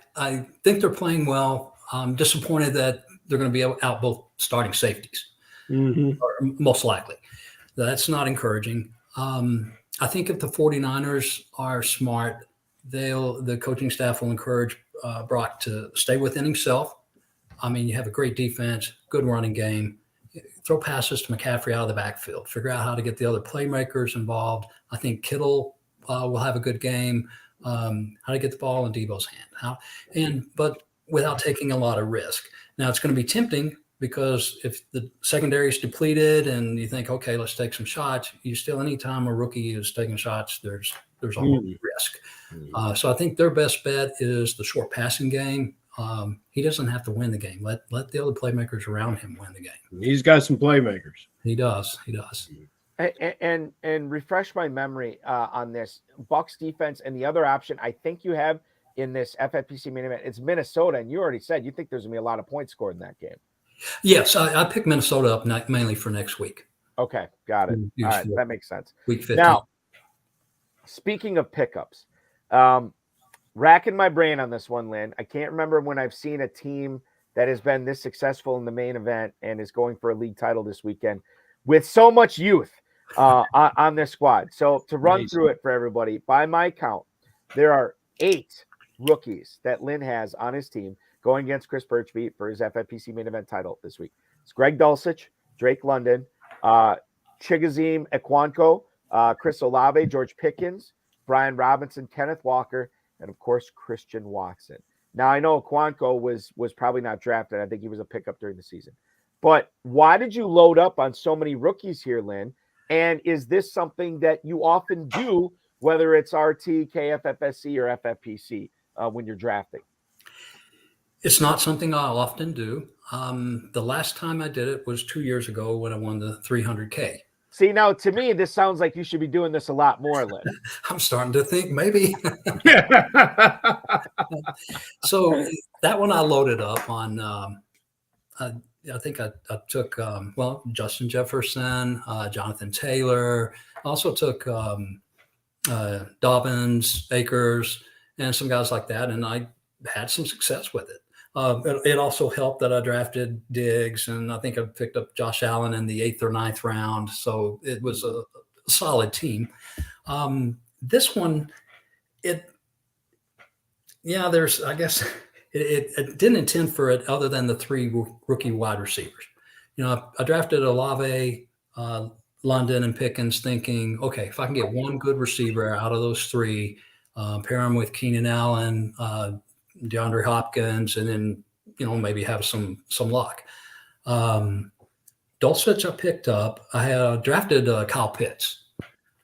S6: think they're playing well. I'm disappointed that they're going to be out both starting safeties, or most likely. That's not encouraging. I think if the 49ers are smart, the coaching staff will encourage Brock to stay within himself. I mean, you have a great defense, good running game. Throw passes to McCaffrey out of the backfield. Figure out how to get the other playmakers involved. I think Kittle will have a good game. How to get the ball in Debo's hand. But without taking a lot of risk. Now, it's going to be tempting because if the secondary is depleted and you think, okay, let's take some shots, anytime a rookie is taking shots, there's always risk. So I think their best bet is the short passing game. He doesn't have to win the game. Let the other playmakers around him win the game.
S4: He's got some playmakers.
S6: He does.
S1: And refresh my memory on this Bucks defense and the other option I think you have in this FFPC main event. It's Minnesota, and you already said you think there's gonna be a lot of points scored in that game.
S6: Yes, I picked Minnesota up mainly for next week.
S1: Okay, got it. All right, that makes sense.
S6: Week 15.
S1: Now, speaking of pickups, racking my brain on this one, Lynn. I can't remember when I've seen a team that has been this successful in the main event and is going for a league title this weekend with so much youth on their squad. So to run through it for everybody, by my count, there are 8 rookies that Lynn has on his team going against Chris Birchbeat for his FFPC main event title this week. It's Greg Dulcich, Drake London, Chigoziem Equanko, Chris Olave, George Pickens, Brian Robinson, Kenneth Walker, and of course, Christian Watson. Now, I know Equanko was probably not drafted. I think he was a pickup during the season. But why did you load up on so many rookies here, Lynn? And is this something that you often do, whether it's RT, KFFSC, or FFPC, when you're drafting?
S6: It's not something I'll often do. The last time I did it was 2 years ago when I won the 300K.
S1: See, now to me, this sounds like you should be doing this a lot more, Lynn.
S6: I'm starting to think maybe. So that one I loaded up on. I think I took, Justin Jefferson, Jonathan Taylor. I also took Dobbins, Akers, and some guys like that. And I had some success with it. It also helped that I drafted Diggs, and I think I picked up Josh Allen in the 8th or 9th round. So it was a solid team. This one, I didn't intend for it other than the 3 rookie wide receivers. I drafted Olave, London, and Pickens thinking, okay, if I can get one good receiver out of those 3, pair them with Keenan Allen, DeAndre Hopkins, and then maybe have some luck. Dulcich I picked up. I had drafted Kyle Pitts.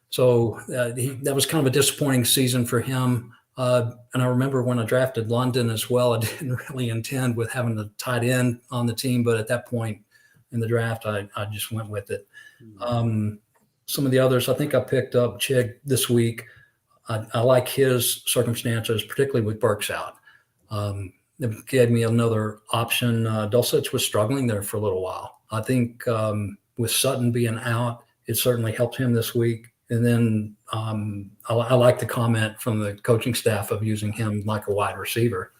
S6: So that was kind of a disappointing season for him. And I remember when I drafted London as well, I didn't really intend with having a tight end on the team, but at that point in the draft, I just went with it. Some of the others, I think I picked up Chig this week. I like his circumstances, particularly with Burks out. It gave me another option. Dulcich was struggling there for a little while. I think with Sutton being out, it certainly helped him this week. And then I like the comment from the coaching staff of using him like a wide receiver.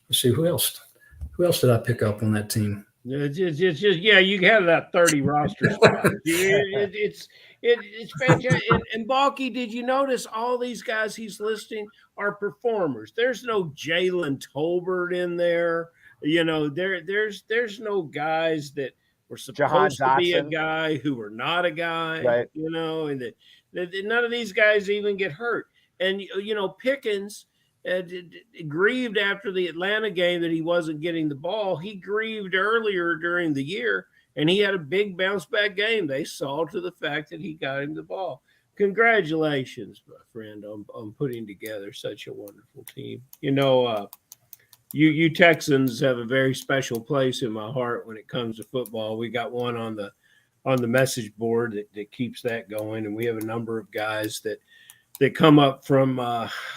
S6: Let's see, who else did I pick up on that team?
S4: It's just you have that 30 roster spot. It's fantastic. And Balky, did you notice all these guys he's listing are performers? There's no Jalen Tolbert in there. There's no guys that were supposed to be a guy who were not a guy,
S1: right?
S4: And that none of these guys even get hurt. And Pickens grieved after the Atlanta game that he wasn't getting the ball. He grieved earlier during the year, and he had a big bounce back game. They saw to the fact that he got him the ball. Congratulations, my friend, on putting together such a wonderful team. You Texans have a very special place in my heart when it comes to football. We got one on the message board that keeps that going, and we have a number of guys that come up from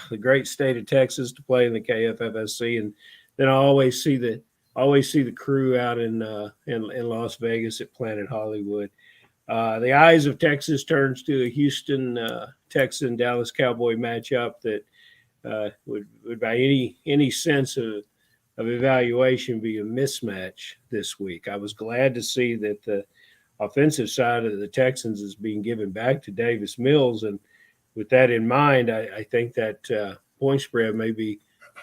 S4: the great state of Texas to play in the KFFSC, and then I always see the crew out in Las Vegas at Planet Hollywood. The eyes of Texas turns to a Houston Texan Dallas Cowboy matchup that would by any sense of evaluation be a mismatch this week. I was glad to see that the offensive side of the Texans is being given back to Davis Mills, and with that in mind, I think that point spread may be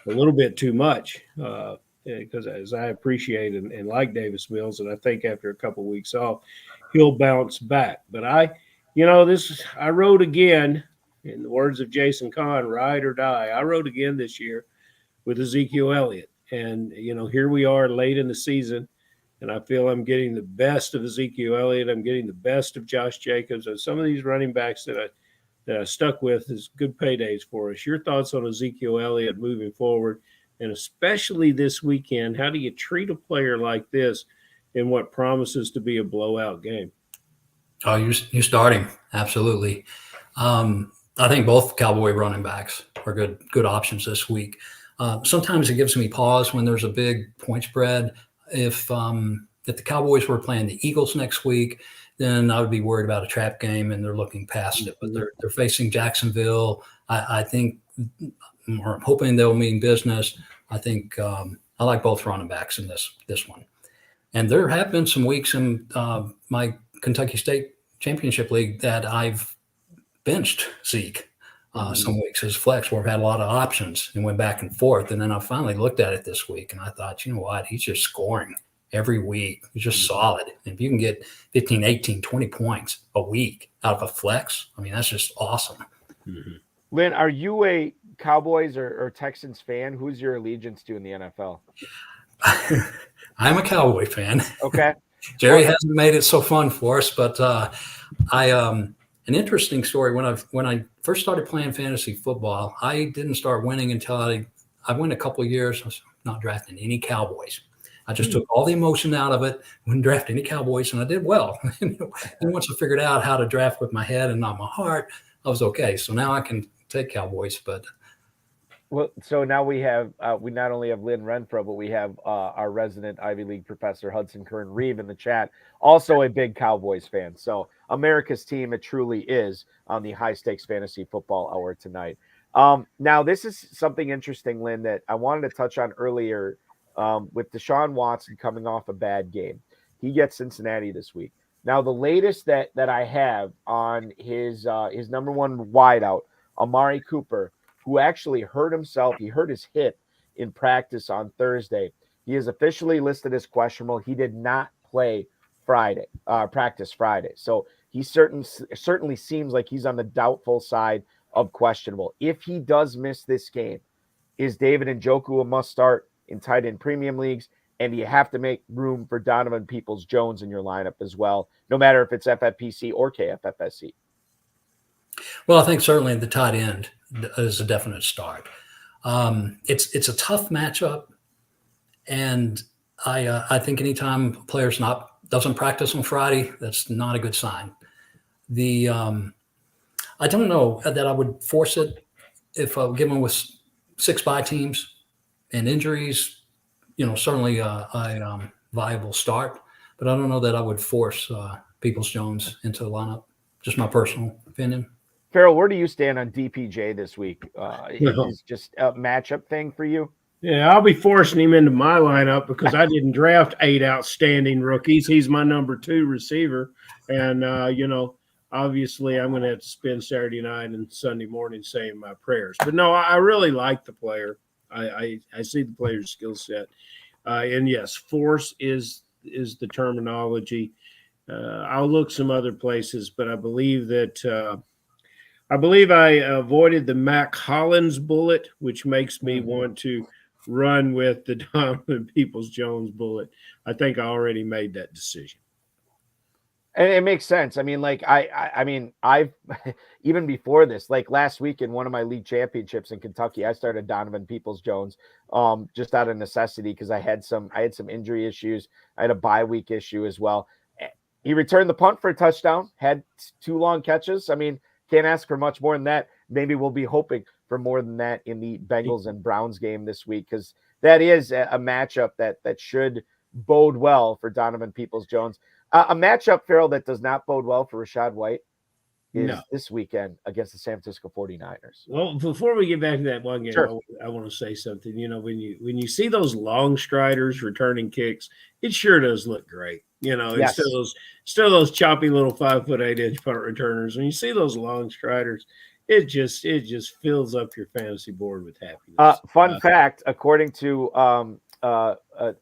S4: a little bit too much because as I appreciate and like Davis Mills, and I think after a couple of weeks off, he'll bounce back. But I rode again, in the words of Jason Kahn, ride or die. I rode again this year with Ezekiel Elliott. And, here we are late in the season, and I feel I'm getting the best of Ezekiel Elliott. I'm getting the best of Josh Jacobs. And some of these running backs that I stuck with is good paydays for us. Your thoughts on Ezekiel Elliott moving forward, and especially this weekend? How do you treat a player like this in what promises to be a blowout game?
S6: Oh, you start him. Absolutely. I think both Cowboy running backs are good options this week. Sometimes it gives me pause when there's a big point spread. If the Cowboys were playing the Eagles next week, then I would be worried about a trap game, and they're looking past it. But they're facing Jacksonville. I think, or I'm hoping they'll mean business. I think I like both running backs in this one. And there have been some weeks in my Kentucky State Championship League that I've benched Zeke some weeks as flex, where I've had a lot of options and went back and forth. And then I finally looked at it this week, and I thought, you know what? He's just scoring every week. He's just solid. And if you can get 15, 18, 20 points a week out of a flex, I mean, that's just awesome.
S4: Mm-hmm.
S1: Lynn, are you a Cowboys or Texans fan? Who's your allegiance to in the NFL?
S6: I'm a Cowboy fan.
S1: Okay.
S6: Jerry hasn't made it so fun for us, but an interesting story. When I first started playing fantasy football, I didn't start winning until I went a couple of years. I was not drafting any Cowboys. I just took all the emotion out of it, wouldn't draft any Cowboys, and I did well. And once I figured out how to draft with my head and not my heart, I was okay. So now I can take Cowboys, but.
S1: Well, so now we not only have Lynn Renfro, but we have our resident Ivy League professor, Hudson Kern-Reeve, in the chat, also a big Cowboys fan. So America's team, it truly is, on the High Stakes Fantasy Football Hour tonight. Now, this is something interesting, Lynn, that I wanted to touch on earlier with Deshaun Watson coming off a bad game. He gets Cincinnati this week. Now, the latest that I have on his number one wideout, Amari Cooper, who actually hurt himself. He hurt his hip in practice on Thursday. He is officially listed as questionable. He did not play practice Friday. So he certainly seems like he's on the doubtful side of questionable. If he does miss this game, is David Njoku a must start? in tight end premium leagues. And you have to make room for Donovan Peoples-Jones in your lineup as well, no matter if it's FFPC or KFFSC.
S6: Well, I think certainly the tight end is a definite start. It's a tough matchup, and I think anytime a player's doesn't practice on Friday, that's not a good sign. I don't know that I would force it if given with 6 bye teams and injuries. Certainly a viable start, but I don't know that I would force Peoples-Jones into the lineup. Just my personal opinion.
S1: Farrell, where do you stand on DPJ this week?
S4: No.
S1: Is just a matchup thing for you?
S4: Yeah, I'll be forcing him into my lineup because I didn't draft 8 outstanding rookies. He's my number 2 receiver. And, obviously I'm going to have to spend Saturday night and Sunday morning saying my prayers. But, no, I really like the player. I see the player's skill set. And, yes, force is the terminology. I'll look some other places, but I believe that I avoided the Mac Hollins bullet, which makes me want to run with the Donovan Peoples-Jones bullet. I think I already made that decision.
S1: And it makes sense. I mean, like I've even before this, like last week in one of my league championships in Kentucky, I started Donovan Peoples-Jones just out of necessity because I had some injury issues. I had a bye week issue as well. He returned the punt for a touchdown, had 2 long catches. I mean, can't ask for much more than that. Maybe we'll be hoping for more than that in the Bengals and Browns game this week, because that is a matchup that should bode well for Donovan Peoples-Jones. A matchup, Farrell, that does not bode well for Rachaad White is this weekend against the San Francisco 49ers.
S4: Well, before we get back to that one game,
S1: Sure.
S4: I want to say something. When you see those long striders returning kicks, it sure does look great.
S1: Yes.
S4: Instead of those choppy little 5'8" punt returners, when you see those long striders, it just fills up your fantasy board with happiness.
S1: Fun fact, according to what's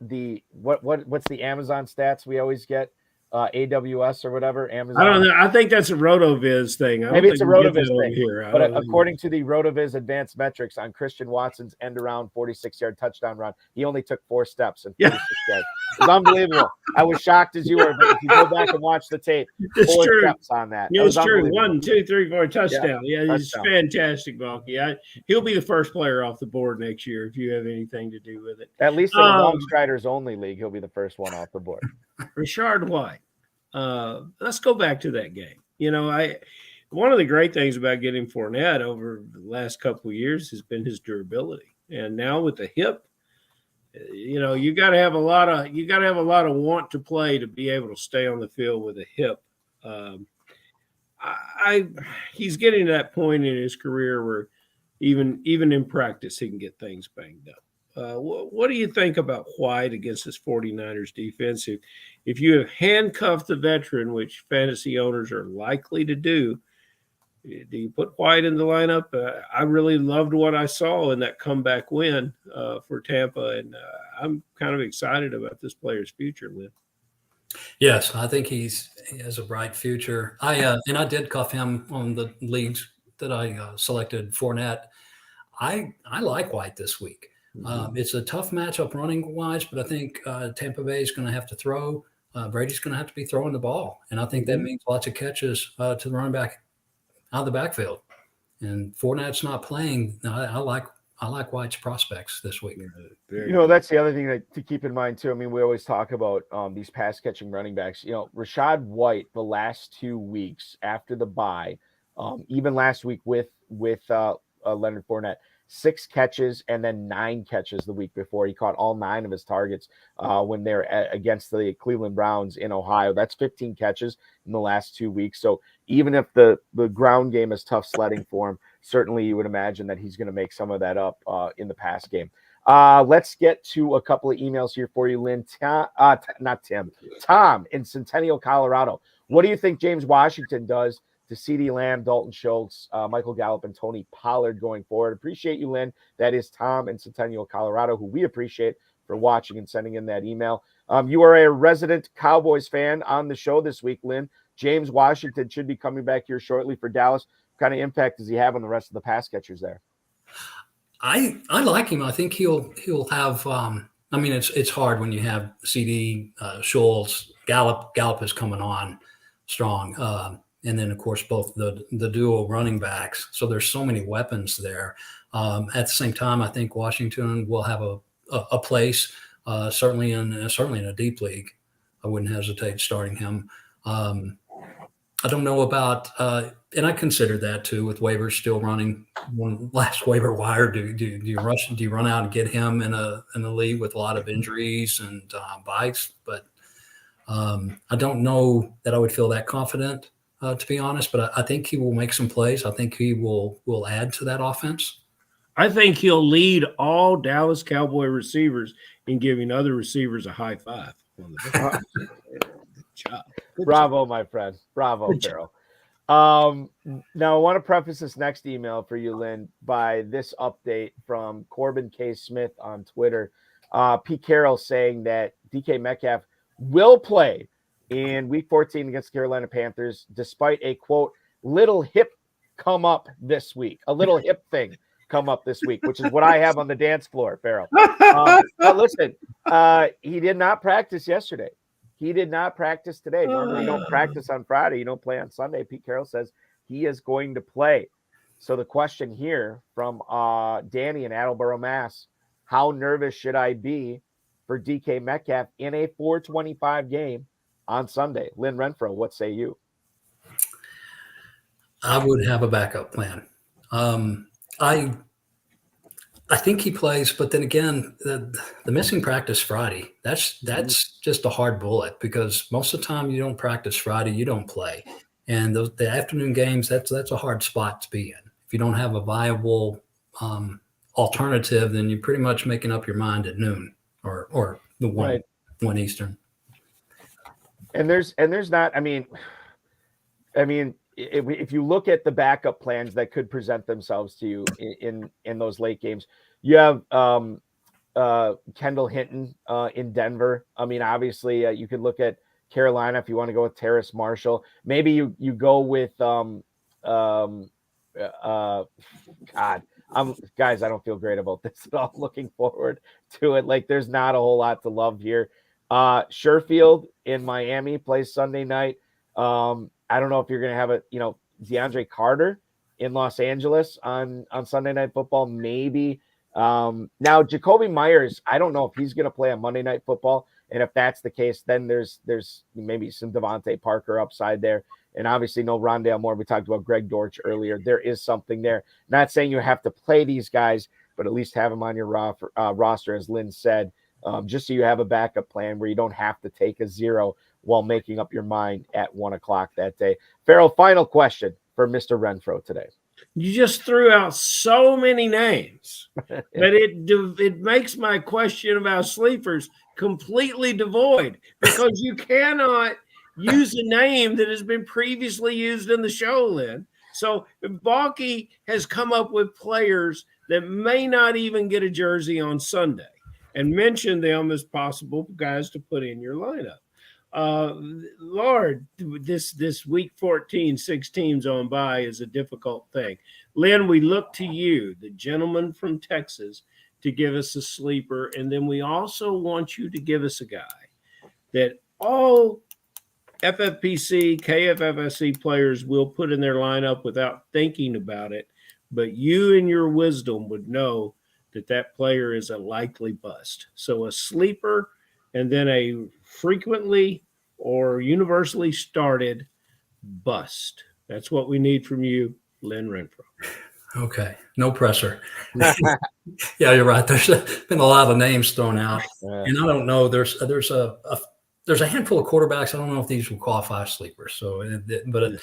S1: the Amazon stats we always get? AWS or whatever. Amazon.
S4: I don't know. I think that's a RotoViz thing.
S1: Maybe it's a RotoViz thing.
S4: Here.
S1: But according to the RotoViz advanced metrics on Christian Watson's end around 46-yard touchdown run, he only took 4 steps in 46 yards. It's unbelievable. I was shocked as you were, but if you go back and watch the tape, 4 steps on that.
S4: It's true. 1, 2, 3, 4 touchdown. Yeah, he's
S1: touchdown.
S4: Fantastic, Balky. He'll be the first player off the board next year if you have anything to do with it.
S1: At least in the Long Striders only league, he'll be the first one off the board.
S4: Rachaad White. Let's go back to that game. One of the great things about getting Fournette over the last couple of years has been his durability. And now with the hip, you got to have a lot of want to play to be able to stay on the field with a hip. He's getting to that point in his career where even in practice he can get things banged up. What do you think about White against this 49ers defense? If you have handcuffed the veteran, which fantasy owners are likely to do you put White in the lineup? I really loved what I saw in that comeback win for Tampa, and I'm kind of excited about this player's future, Lynn.
S6: Yes, I think he has a bright future. I did cuff him on the leagues that I selected Fournette. I like White this week. It's a tough matchup running wise, but I think Tampa Bay is going to have to throw. Brady's going to have to be throwing the ball, and I think that means lots of catches to the running back out of the backfield. And Fournette's not playing. I like White's prospects this week.
S1: That's the other thing to keep in mind too. I mean, we always talk about these pass catching running backs. Rachaad White the last 2 weeks after the bye, even last week with Leonard Fournette, 6 catches and then 9 catches the week before. He caught all 9 of his targets when they're against the Cleveland Browns in Ohio. That's 15 catches in the last 2 weeks. So even if the ground game is tough sledding for him, certainly you would imagine that he's going to make some of that up in the pass game. Let's get to a couple of emails here for you, Lynn. Tom in Centennial, Colorado. What do you think James Washington does to CeeDee Lamb, Dalton Schultz, Michael Gallup, and Tony Pollard going forward? Appreciate you, Lynn. That is Tom in Centennial, Colorado, who we appreciate for watching and sending in that email. You are a resident Cowboys fan on the show this week, Lynn. James Washington should be coming back here shortly for Dallas. What kind of impact does he have on the rest of the pass catchers there?
S6: I like him. I think he'll have. I mean, it's hard when you have CD, Schultz, Gallup is coming on strong, and then of course both the dual running backs. So there's so many weapons there. At the same time, I think Washington will have a place, certainly in a deep league. I wouldn't hesitate starting him. I don't know about, and I consider that too with waivers still running. One last waiver wire. Do you rush? Do you run out and get him in a league with a lot of injuries and buys? But I don't know that I would feel that confident, to be honest. But I think he will make some plays. I think he will add to that offense.
S4: I think he'll lead all Dallas Cowboy receivers in giving other receivers a high five on the Good job.
S1: Bravo, my friend. Bravo, Farrell. Now, I want to preface this next email for you, Lynn, by this update from Corbin K. Smith on Twitter. Pete Carroll saying that DK Metcalf will play in Week 14 against the Carolina Panthers, despite a, quote, little hip come up this week, a little hip thing come up this week, which is what I have on the dance floor, Farrell. But listen, he did not practice yesterday. He did not practice today. Normally, you don't practice on Friday. You don't play on Sunday. Pete Carroll says he is going to play. So the question here from Danny in Attleboro, Mass, how nervous should I be for DK Metcalf in a 425 game on Sunday? Lynn Renfro, what say you?
S6: I would have a backup plan. I think he plays, but then again, the missing practice Friday, that's just a hard bullet because most of the time you don't practice Friday, you don't play. And the afternoon games, that's a hard spot to be in. If you don't have a viable alternative, then you're pretty much making up your mind at noon or the one Eastern.
S1: And there's not, I mean, if you look at the backup plans that could present themselves to you in those late games, you have Kendall Hinton in Denver. I mean, obviously, you could look at Carolina if you want to go with Terrace Marshall. Maybe you go with God. Guys, I don't feel great about this at all. Looking forward to it. Like, there's not a whole lot to love here. Sherfield in Miami plays Sunday night. I don't know if you're going to have DeAndre Carter in Los Angeles on Sunday Night Football, maybe. Now, Jacoby Myers, I don't know if he's going to play on Monday Night Football. And if that's the case, then there's maybe some Devontae Parker upside there. And obviously no Rondale Moore. We talked about Greg Dortch earlier. There is something there. Not saying you have to play these guys, but at least have them on your roster, as Lynn said, just so you have a backup plan where you don't have to take a zero while making up your mind at 1:00 that day. Farrell, final question for Mr. Renfro today.
S4: You just threw out so many names that it makes my question about sleepers completely devoid because you cannot use a name that has been previously used in the show, Lynn. So Balky has come up with players that may not even get a jersey on Sunday and mentioned them as possible guys to put in your lineup. Lord, this week 14, 6 teams on by is a difficult thing. Lynn, we look to you, the gentleman from Texas, to give us a sleeper. And then we also want you to give us a guy that all FFPC, KFFSC players will put in their lineup without thinking about it. But you in your wisdom would know that player is a likely bust. So a sleeper and then a frequently or universally started bust. That's what we need from you, Lynn Renfro.
S6: Okay, no pressure. Yeah, you're right. There's been a lot of names thrown out, and I don't know. There's a handful of quarterbacks. I don't know if these will qualify as sleepers. So, but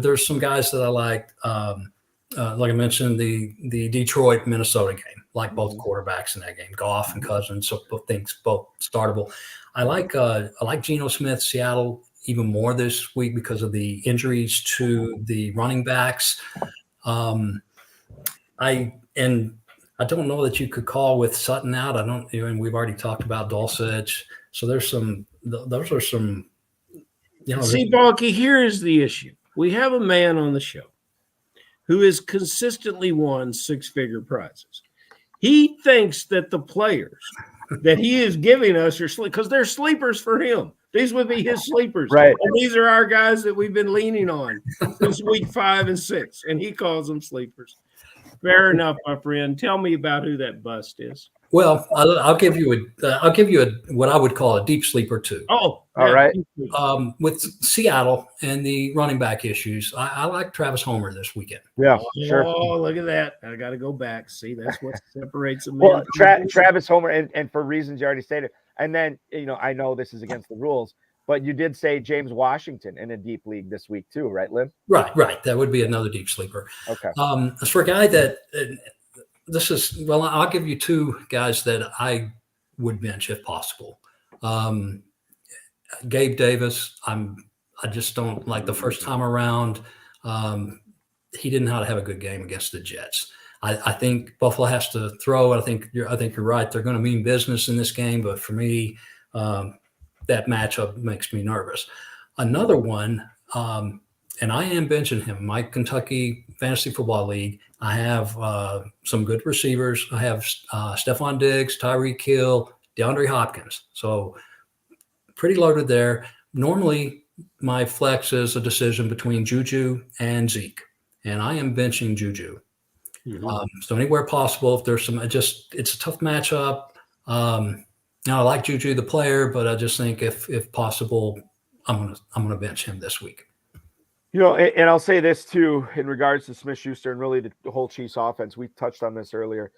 S6: there's some guys that I like. Like I mentioned, the Detroit Minnesota game. Like both quarterbacks in that game, Goff and Cousins. So both startable. I like Geno Smith, Seattle, even more this week because of the injuries to the running backs. I don't know that you could call with Sutton out. And we've already talked about Dulcich. So those are some,
S4: See, Balky, here is the issue. We have a man on the show who has consistently won 6-figure prizes. He thinks that the players that he is giving us are because they're sleepers for him. These would be his sleepers.
S1: Right.
S4: And these are our guys that we've been leaning on since week 5 and 6, and he calls them sleepers. Fair enough, my friend. Tell me about who that bust is.
S6: Well, I'll give you what I would call a deep sleeper too.
S4: Oh,
S1: all right.
S6: With Seattle and the running back issues, I like Travis Homer this weekend.
S1: Yeah, sure.
S4: Oh, look at that. I got to go back. See, that's what separates them.
S1: Well, Travis Homer, and for reasons you already stated. And then, I know this is against the rules, but you did say James Washington in a deep league this week too, right, Lynn?
S6: Right. That would be another deep sleeper.
S1: Okay.
S6: As for a guy that I'll give you 2 guys that I would bench if possible. Gabe Davis, I just don't like the first time around. He didn't know how to have a good game against the Jets. I think Buffalo has to throw. I think you're right. They're going to mean business in this game, but for me, that matchup makes me nervous. Another one, and I am benching him. My Kentucky Fantasy Football League. I have some good receivers. I have Stephon Diggs, Tyreek Hill, DeAndre Hopkins. So pretty loaded there. Normally, my flex is a decision between Juju and Zeke, and I am benching Juju. So anywhere possible, if there's some, it's a tough matchup. Now I like Juju the player, but I just think if possible, I'm gonna bench him this week.
S1: And I'll say this too in regards to Smith-Schuster and really the whole Chiefs offense. We touched on this earlier.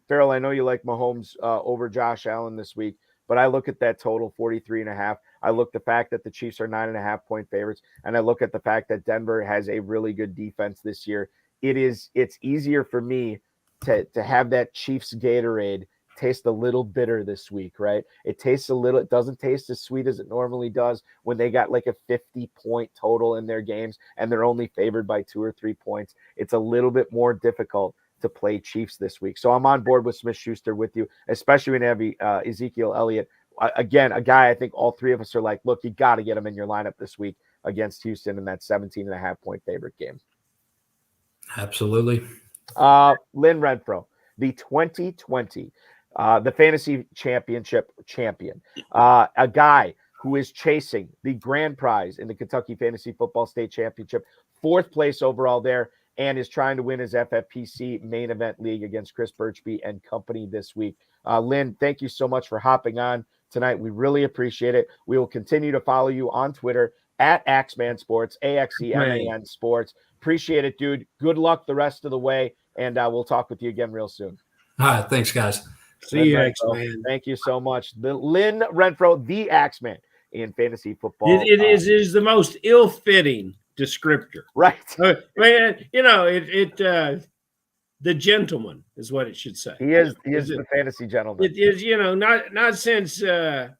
S1: Farrell, I know you like Mahomes over Josh Allen this week, but I look at that total 43.5. I look at the fact that the Chiefs are 9.5-point favorites, and I look at the fact that Denver has a really good defense this year. It's easier for me to have that Chiefs Gatorade taste a little bitter this week, right? It doesn't taste as sweet as it normally does when they got like a 50-point total in their games and they're only favored by 2 or 3 points. It's a little bit more difficult to play Chiefs this week. So I'm on board with Smith-Schuster with you, especially when you have Ezekiel Elliott. Again, a guy I think all 3 of us are like, look, you got to get him in your lineup this week against Houston in that 17.5-point favorite game.
S6: Absolutely.
S1: Lynn Renfro, the 2020 the fantasy championship champion, a guy who is chasing the grand prize in the Kentucky Fantasy Football State Championship, 4th place overall there, and is trying to win his FFPC main event league against Chris Birchby and company this week. Lynn, thank you so much for hopping on tonight. We really appreciate it. We will continue to follow you on Twitter at Axeman Sports, AXEMAN Sports. Appreciate it, dude. Good luck the rest of the way, and we'll talk with you again real soon.
S6: All right. Thanks, guys.
S4: See you, Axeman.
S1: Thank you so much. Lynn Renfro, the Axeman in fantasy football.
S4: It is the most ill-fitting descriptor.
S1: Right.
S4: Man, the gentleman is what it should say.
S1: He is the fantasy gentleman.
S4: It is, not since but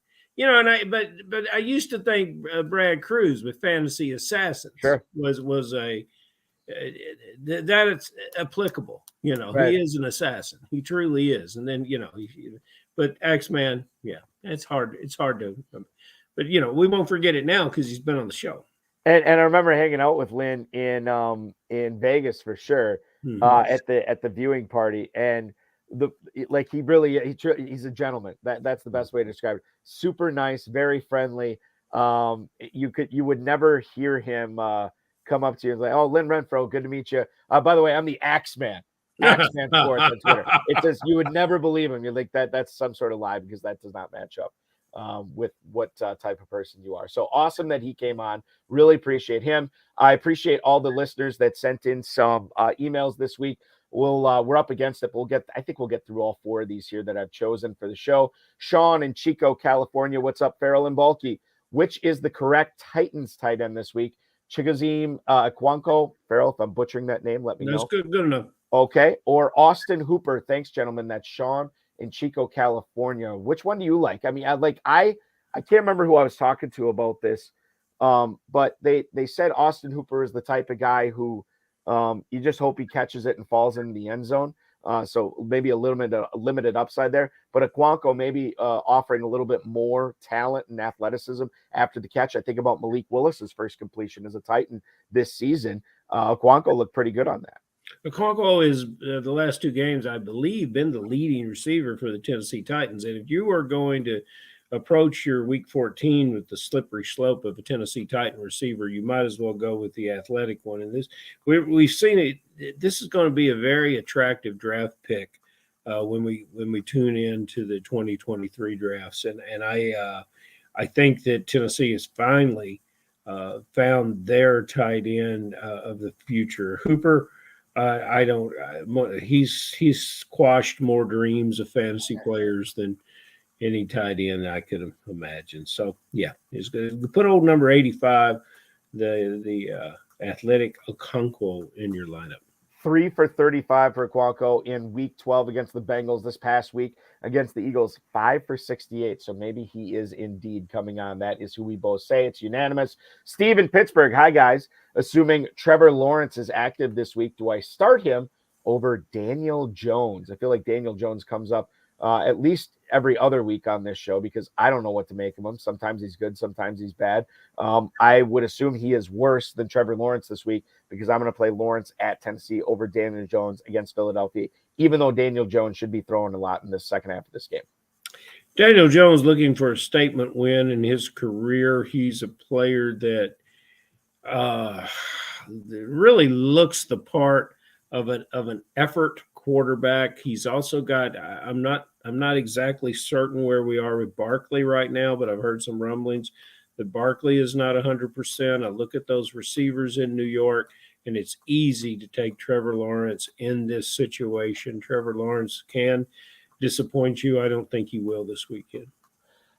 S4: I used to think Brad Cruz with Fantasy Assassins was a that it's applicable. Right. He is an assassin. He truly is. And then, but Axeman, it's hard. It's hard to, but we won't forget it now because he's been on the show.
S1: And I remember hanging out with Lynn in Vegas for sure, at the viewing party, and he's a gentleman. That's the best way to describe it. Super nice, very friendly. You would never hear him come up to you and say, "Oh, Lynn Renfro, good to meet you. By the way, I'm the Axeman." Axeman Sports on Twitter. It says you would never believe him. You're like that's some sort of lie because that does not match up with what type of person you are. So awesome that he came on. Really appreciate him. I appreciate all the listeners that sent in some emails this week. We're up against it. I think we'll get through all 4 of these here that I've chosen for the show. Sean in Chico, California. What's up, Farrell and Bulky? Which is the correct Titans tight end this week? Chigoziem Okonkwo. Farrell, if I'm butchering that name, let me know.
S4: That's good enough.
S1: Okay. Or Austin Hooper. Thanks, gentlemen. That's Sean in Chico, California. Which one do you like? I mean, I can't remember who I was talking to about this. But they said Austin Hooper is the type of guy who you just hope he catches it and falls in the end zone. So maybe a little bit limited upside there. But Okonkwo maybe offering a little bit more talent and athleticism after the catch. I think about Malik Willis's first completion as a Titan this season. Okonkwo looked pretty good on that.
S4: Okonkwo is the last two games, I believe, been the leading receiver for the Tennessee Titans. And if you are going to approach your Week 14 with the slippery slope of a Tennessee Titan receiver, you might as well go with the athletic one. And this, we've seen it. This is going to be a very attractive draft pick when we tune in to the 2023 drafts. And I think that Tennessee has finally found their tight end of the future. Hooper. He's squashed more dreams of fantasy players than any tight end I could have imagined. So yeah, he's good. Put old number 85, the athletic Okonkwo in your lineup.
S1: 3 for 35 for Okonkwo in Week 12 against the Bengals. This past week against the Eagles, 5 for 68. So maybe he is indeed coming on. That is who we both say. It's unanimous. Steve in Pittsburgh. Hi, guys. Assuming Trevor Lawrence is active this week, do I start him over Daniel Jones? I feel like Daniel Jones comes up at least every other week on this show because I don't know what to make of him. Sometimes he's good, sometimes he's bad. I would assume he is worse than Trevor Lawrence this week because I'm going to play Lawrence at Tennessee over Daniel Jones against Philadelphia, even though Daniel Jones should be throwing a lot in the second half of this game.
S4: Daniel Jones looking for a statement win in his career. He's a player that really looks the part of an effort quarterback. He's also got I'm not exactly certain where we are with Barkley right now, but I've heard some rumblings that Barkley is not 100%. I look at those receivers in New York, and it's easy to take Trevor Lawrence in this situation. Trevor Lawrence can disappoint you. I don't think he will this weekend.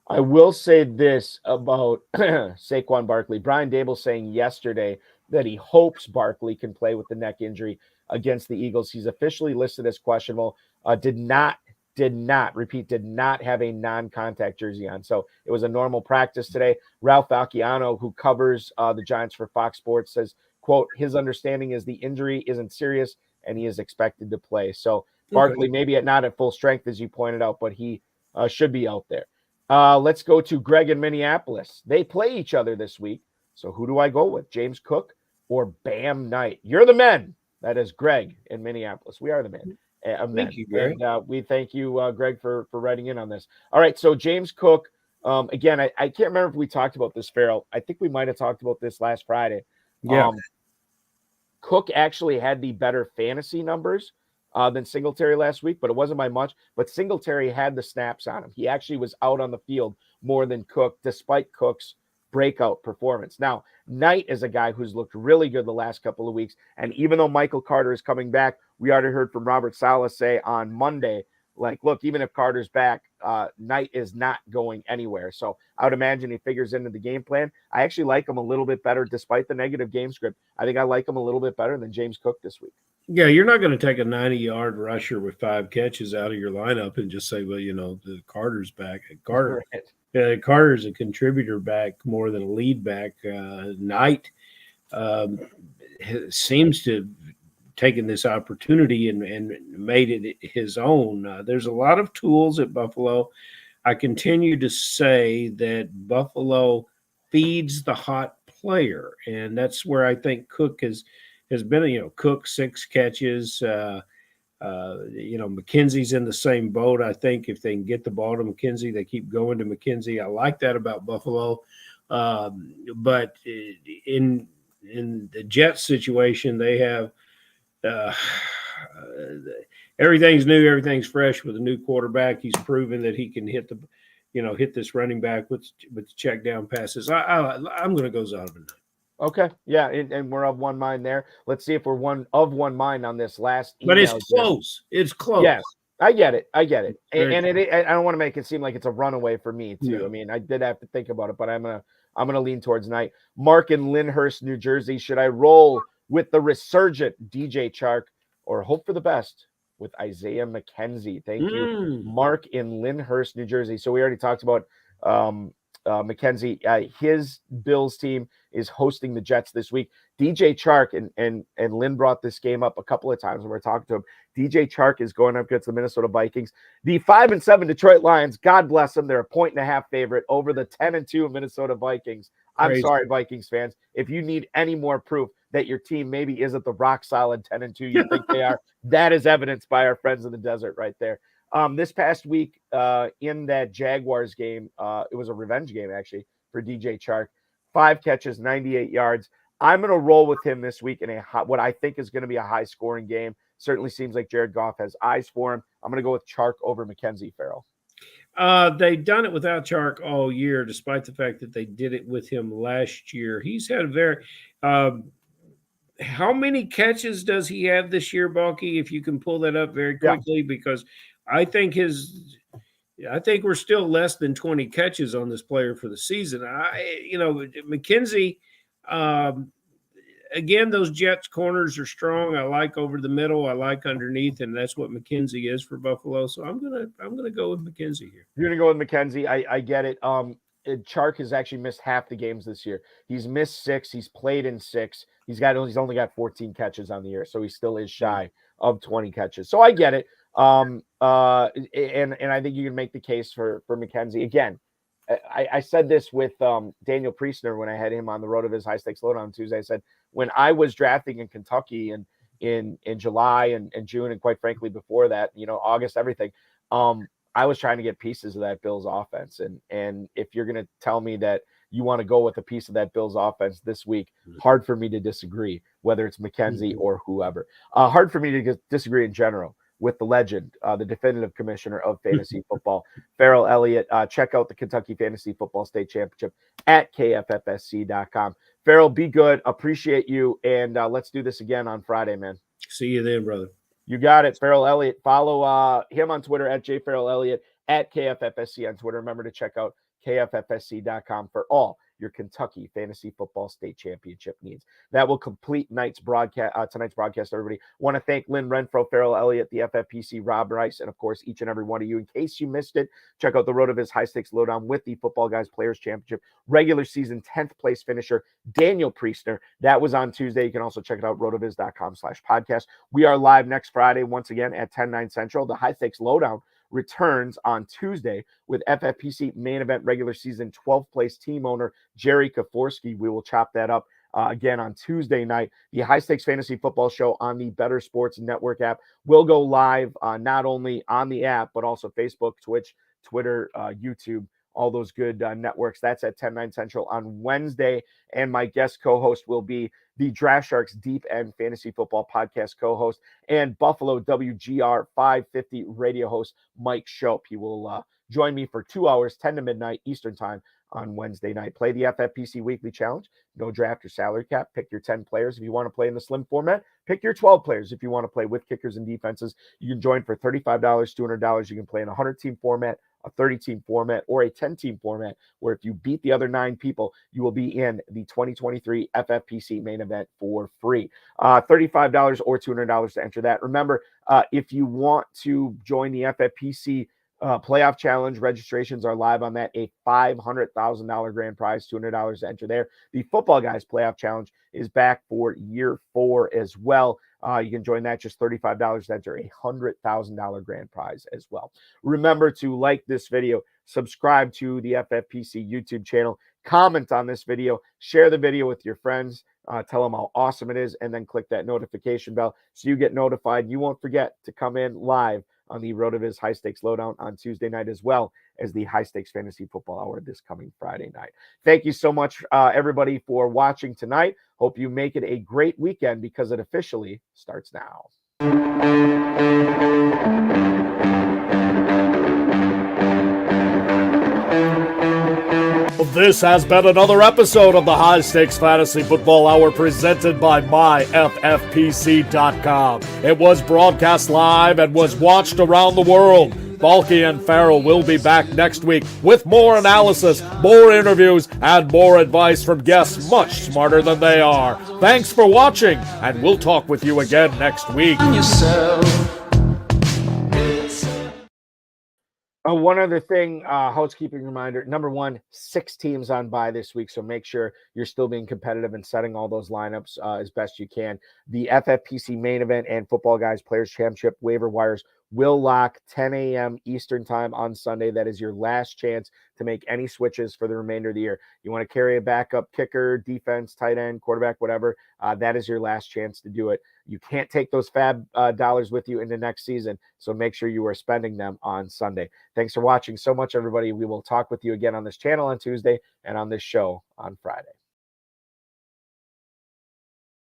S1: I will say this about Saquon Barkley. Brian Dable saying yesterday that he hopes Barkley can play with the neck injury against the Eagles. He's officially listed as questionable. Did not have a non-contact jersey on. So it was a normal practice today. Ralph Falciano, who covers the Giants for Fox Sports, says, quote, his understanding is the injury isn't serious and he is expected to play. So Barkley, maybe not at full strength, as you pointed out, but he should be out there. Let's go to Greg in Minneapolis. They play each other this week. So who do I go with? James Cook or Bam Knight? You're the men. That is Greg in Minneapolis. We are the men.
S4: Thank you, Greg.
S1: And we thank you, Greg, for writing in on this. All right, so James Cook, again, I can't remember if we talked about this, Farrell. I think we might have talked about this last Friday.
S4: Yeah.
S1: Cook actually had the better fantasy numbers than Singletary last week, but it wasn't by much. But Singletary had the snaps on him. He actually was out on the field more than Cook, despite Cook's breakout performance. Now, Knight is a guy who's looked really good the last couple of weeks. And even though Michael Carter is coming back, we already heard from Robert Saleh say on Monday, like, look, even if Carter's back, Knight is not going anywhere. So I would imagine he figures into the game plan. I actually like him a little bit better, despite the negative game script. I think I like him a little bit better than James Cook this week.
S4: Yeah, you're not going to take a 90-yard rusher with 5 catches out of your lineup and just say, well, the Carter's back. Carter's a contributor back more than a lead back. Knight seems to have taken this opportunity and made it his own. There's a lot of tools at Buffalo. I continue to say that Buffalo feeds the hot player, and that's where I think Cook has been. Cook 6 catches. McKenzie's in the same boat. I think if they can get the ball to McKenzie, they keep going to McKenzie. I like that about Buffalo. But in the Jets situation, they have everything's new, everything's fresh with a new quarterback. He's proven that he can hit this running back with check down passes. I'm going to go Zonovan.
S1: Okay, yeah, and we're of one mind there. Let's see if we're one mind on this last email.
S4: But it's close. It's close.
S1: Yes, I get it. And I don't want to make it seem like it's a runaway for me too. Yeah. I mean, I did have to think about it, but I'm gonna lean towards Knight. Mark in Lyndhurst, New Jersey. Should I roll with the resurgent DJ Chark or hope for the best with Isaiah McKenzie? Thank you, Mark in Lyndhurst, New Jersey. So we already talked about McKenzie. His Bills team is hosting the Jets this week. DJ Chark, and Lynn brought this game up a couple of times when we're talking to him. DJ Chark is going up against the Minnesota Vikings. The 5-7 Detroit Lions, God bless them, they're a 1.5 favorite over the 10-2 Minnesota Vikings. I'm sorry, Vikings fans. If you need any more proof that your team maybe isn't the rock solid 10-2 you think they are. That is evidenced by our friends in the desert right there. This past week in that Jaguars game, it was a revenge game actually for DJ Chark. 5 catches, 98 yards. I'm going to roll with him this week in what I think is going to be a high-scoring game. Certainly seems like Jared Goff has eyes for him. I'm going to go with Chark over McKenzie, Farrell.
S4: They've done it without Chark all year, despite the fact that they did it with him last year. He's had a very how many catches does he have this year, Balky? If you can pull that up very quickly, because I think we're still less than 20 catches on this player for the season. McKenzie, again, those Jets corners are strong. I like over the middle. I like underneath, and that's what McKenzie is for Buffalo. So I'm gonna go with McKenzie here.
S1: You're gonna go with McKenzie. I get it. Chark has actually missed half the games this year. He's missed 6. He's played in 6. He's only got 14 catches on the year, so he still is shy of 20 catches. So I get it. And I think you can make the case for McKenzie. Again, I said this with Daniel Priestner when I had him on the Road of his High Stakes Lowdown Tuesday. I said, when I was drafting in Kentucky in July and June, and quite frankly before that, August, everything, I was trying to get pieces of that Bills offense. And if you're going to tell me that you want to go with a piece of that Bills offense this week, hard for me to disagree, whether it's McKenzie or whoever. Hard for me to disagree in general with the legend, the definitive commissioner of fantasy football, Farrell Elliott. Check out the Kentucky Fantasy Football State Championship at KFFSC.com. Farrell, be good. Appreciate you. And let's do this again on Friday, man.
S4: See you then, brother.
S1: You got it. Farrell Elliott. Follow him on Twitter at JFarrellElliott, at KFFSC on Twitter. Remember to check out KFFSC.com for all your Kentucky Fantasy Football State Championship needs. That will complete tonight's broadcast, everybody. Want to thank Lynn, Renfro, Farrell Elliott, the FFPC, Rob Rice, and of course, each and every one of you. In case you missed it, check out the Road of his High Stakes Lowdown with the Football Guys Players Championship regular season 10th place finisher, Daniel Priestner. That was on Tuesday. You can also check it out, rotoviz.com/podcast. We are live next Friday, once again at 10/9 Central. The High Stakes Lowdown returns on Tuesday with FFPC main event regular season 12th place team owner Jerry Kaforski. We will chop that up again on Tuesday night. The High Stakes Fantasy Football Show on the Better Sports Network app will go live not only on the app, but also Facebook, Twitch, Twitter, YouTube, all those good networks. That's at 10/9 Central on Wednesday. And my guest co-host will be the Draft Sharks Deep End Fantasy Football Podcast co-host and Buffalo WGR 550 radio host Mike Shope. He will join me for 2 hours, 10 to midnight Eastern time on Wednesday night. Play the FFPC Weekly Challenge. No draft or salary cap. Pick your 10 players if you want to play in the slim format. Pick your 12 players if you want to play with kickers and defenses. You can join for $35, $200. You can play in a 100-team format, a 30-team format, or a 10-team format, where if you beat the other 9 people, you will be in the 2023 FFPC main event for free. $35 or $200 to enter that. Remember, if you want to join the FFPC playoff challenge, registrations are live on that. A $500,000 grand prize, $200 to enter there. The Football Guys playoff challenge is back for year 4 as well. You can join that, just $35 to enter a $100,000 grand prize as well. Remember to like this video, subscribe to the FFPC YouTube channel, comment on this video, share the video with your friends, tell them how awesome it is, and then click that notification bell so you get notified. You won't forget to come in live on the Road of his High Stakes Lowdown on Tuesday night, as well as the High Stakes Fantasy Football Hour this coming Friday night. Thank you so much, everybody, for watching tonight. Hope you make it a great weekend, because it officially starts now.
S3: This has been another episode of the High Stakes Fantasy Football Hour presented by MyFFPC.com. It was broadcast live and was watched around the world. Balky and Farrell will be back next week with more analysis, more interviews, and more advice from guests much smarter than they are. Thanks for watching, and we'll talk with you again next week.
S1: One other thing, housekeeping reminder. Number 1, 6 teams on bye this week, so make sure you're still being competitive and setting all those lineups as best you can. The FFPC main event and Football Guys Players Championship waiver wires will lock 10 a.m. Eastern time on Sunday. That is your last chance to make any switches for the remainder of the year. You want to carry a backup kicker, defense, tight end, quarterback, whatever. That is your last chance to do it. You can't take those fab dollars with you into next season, so make sure you are spending them on Sunday. Thanks for watching so much, everybody. We will talk with you again on this channel on Tuesday and on this show on Friday.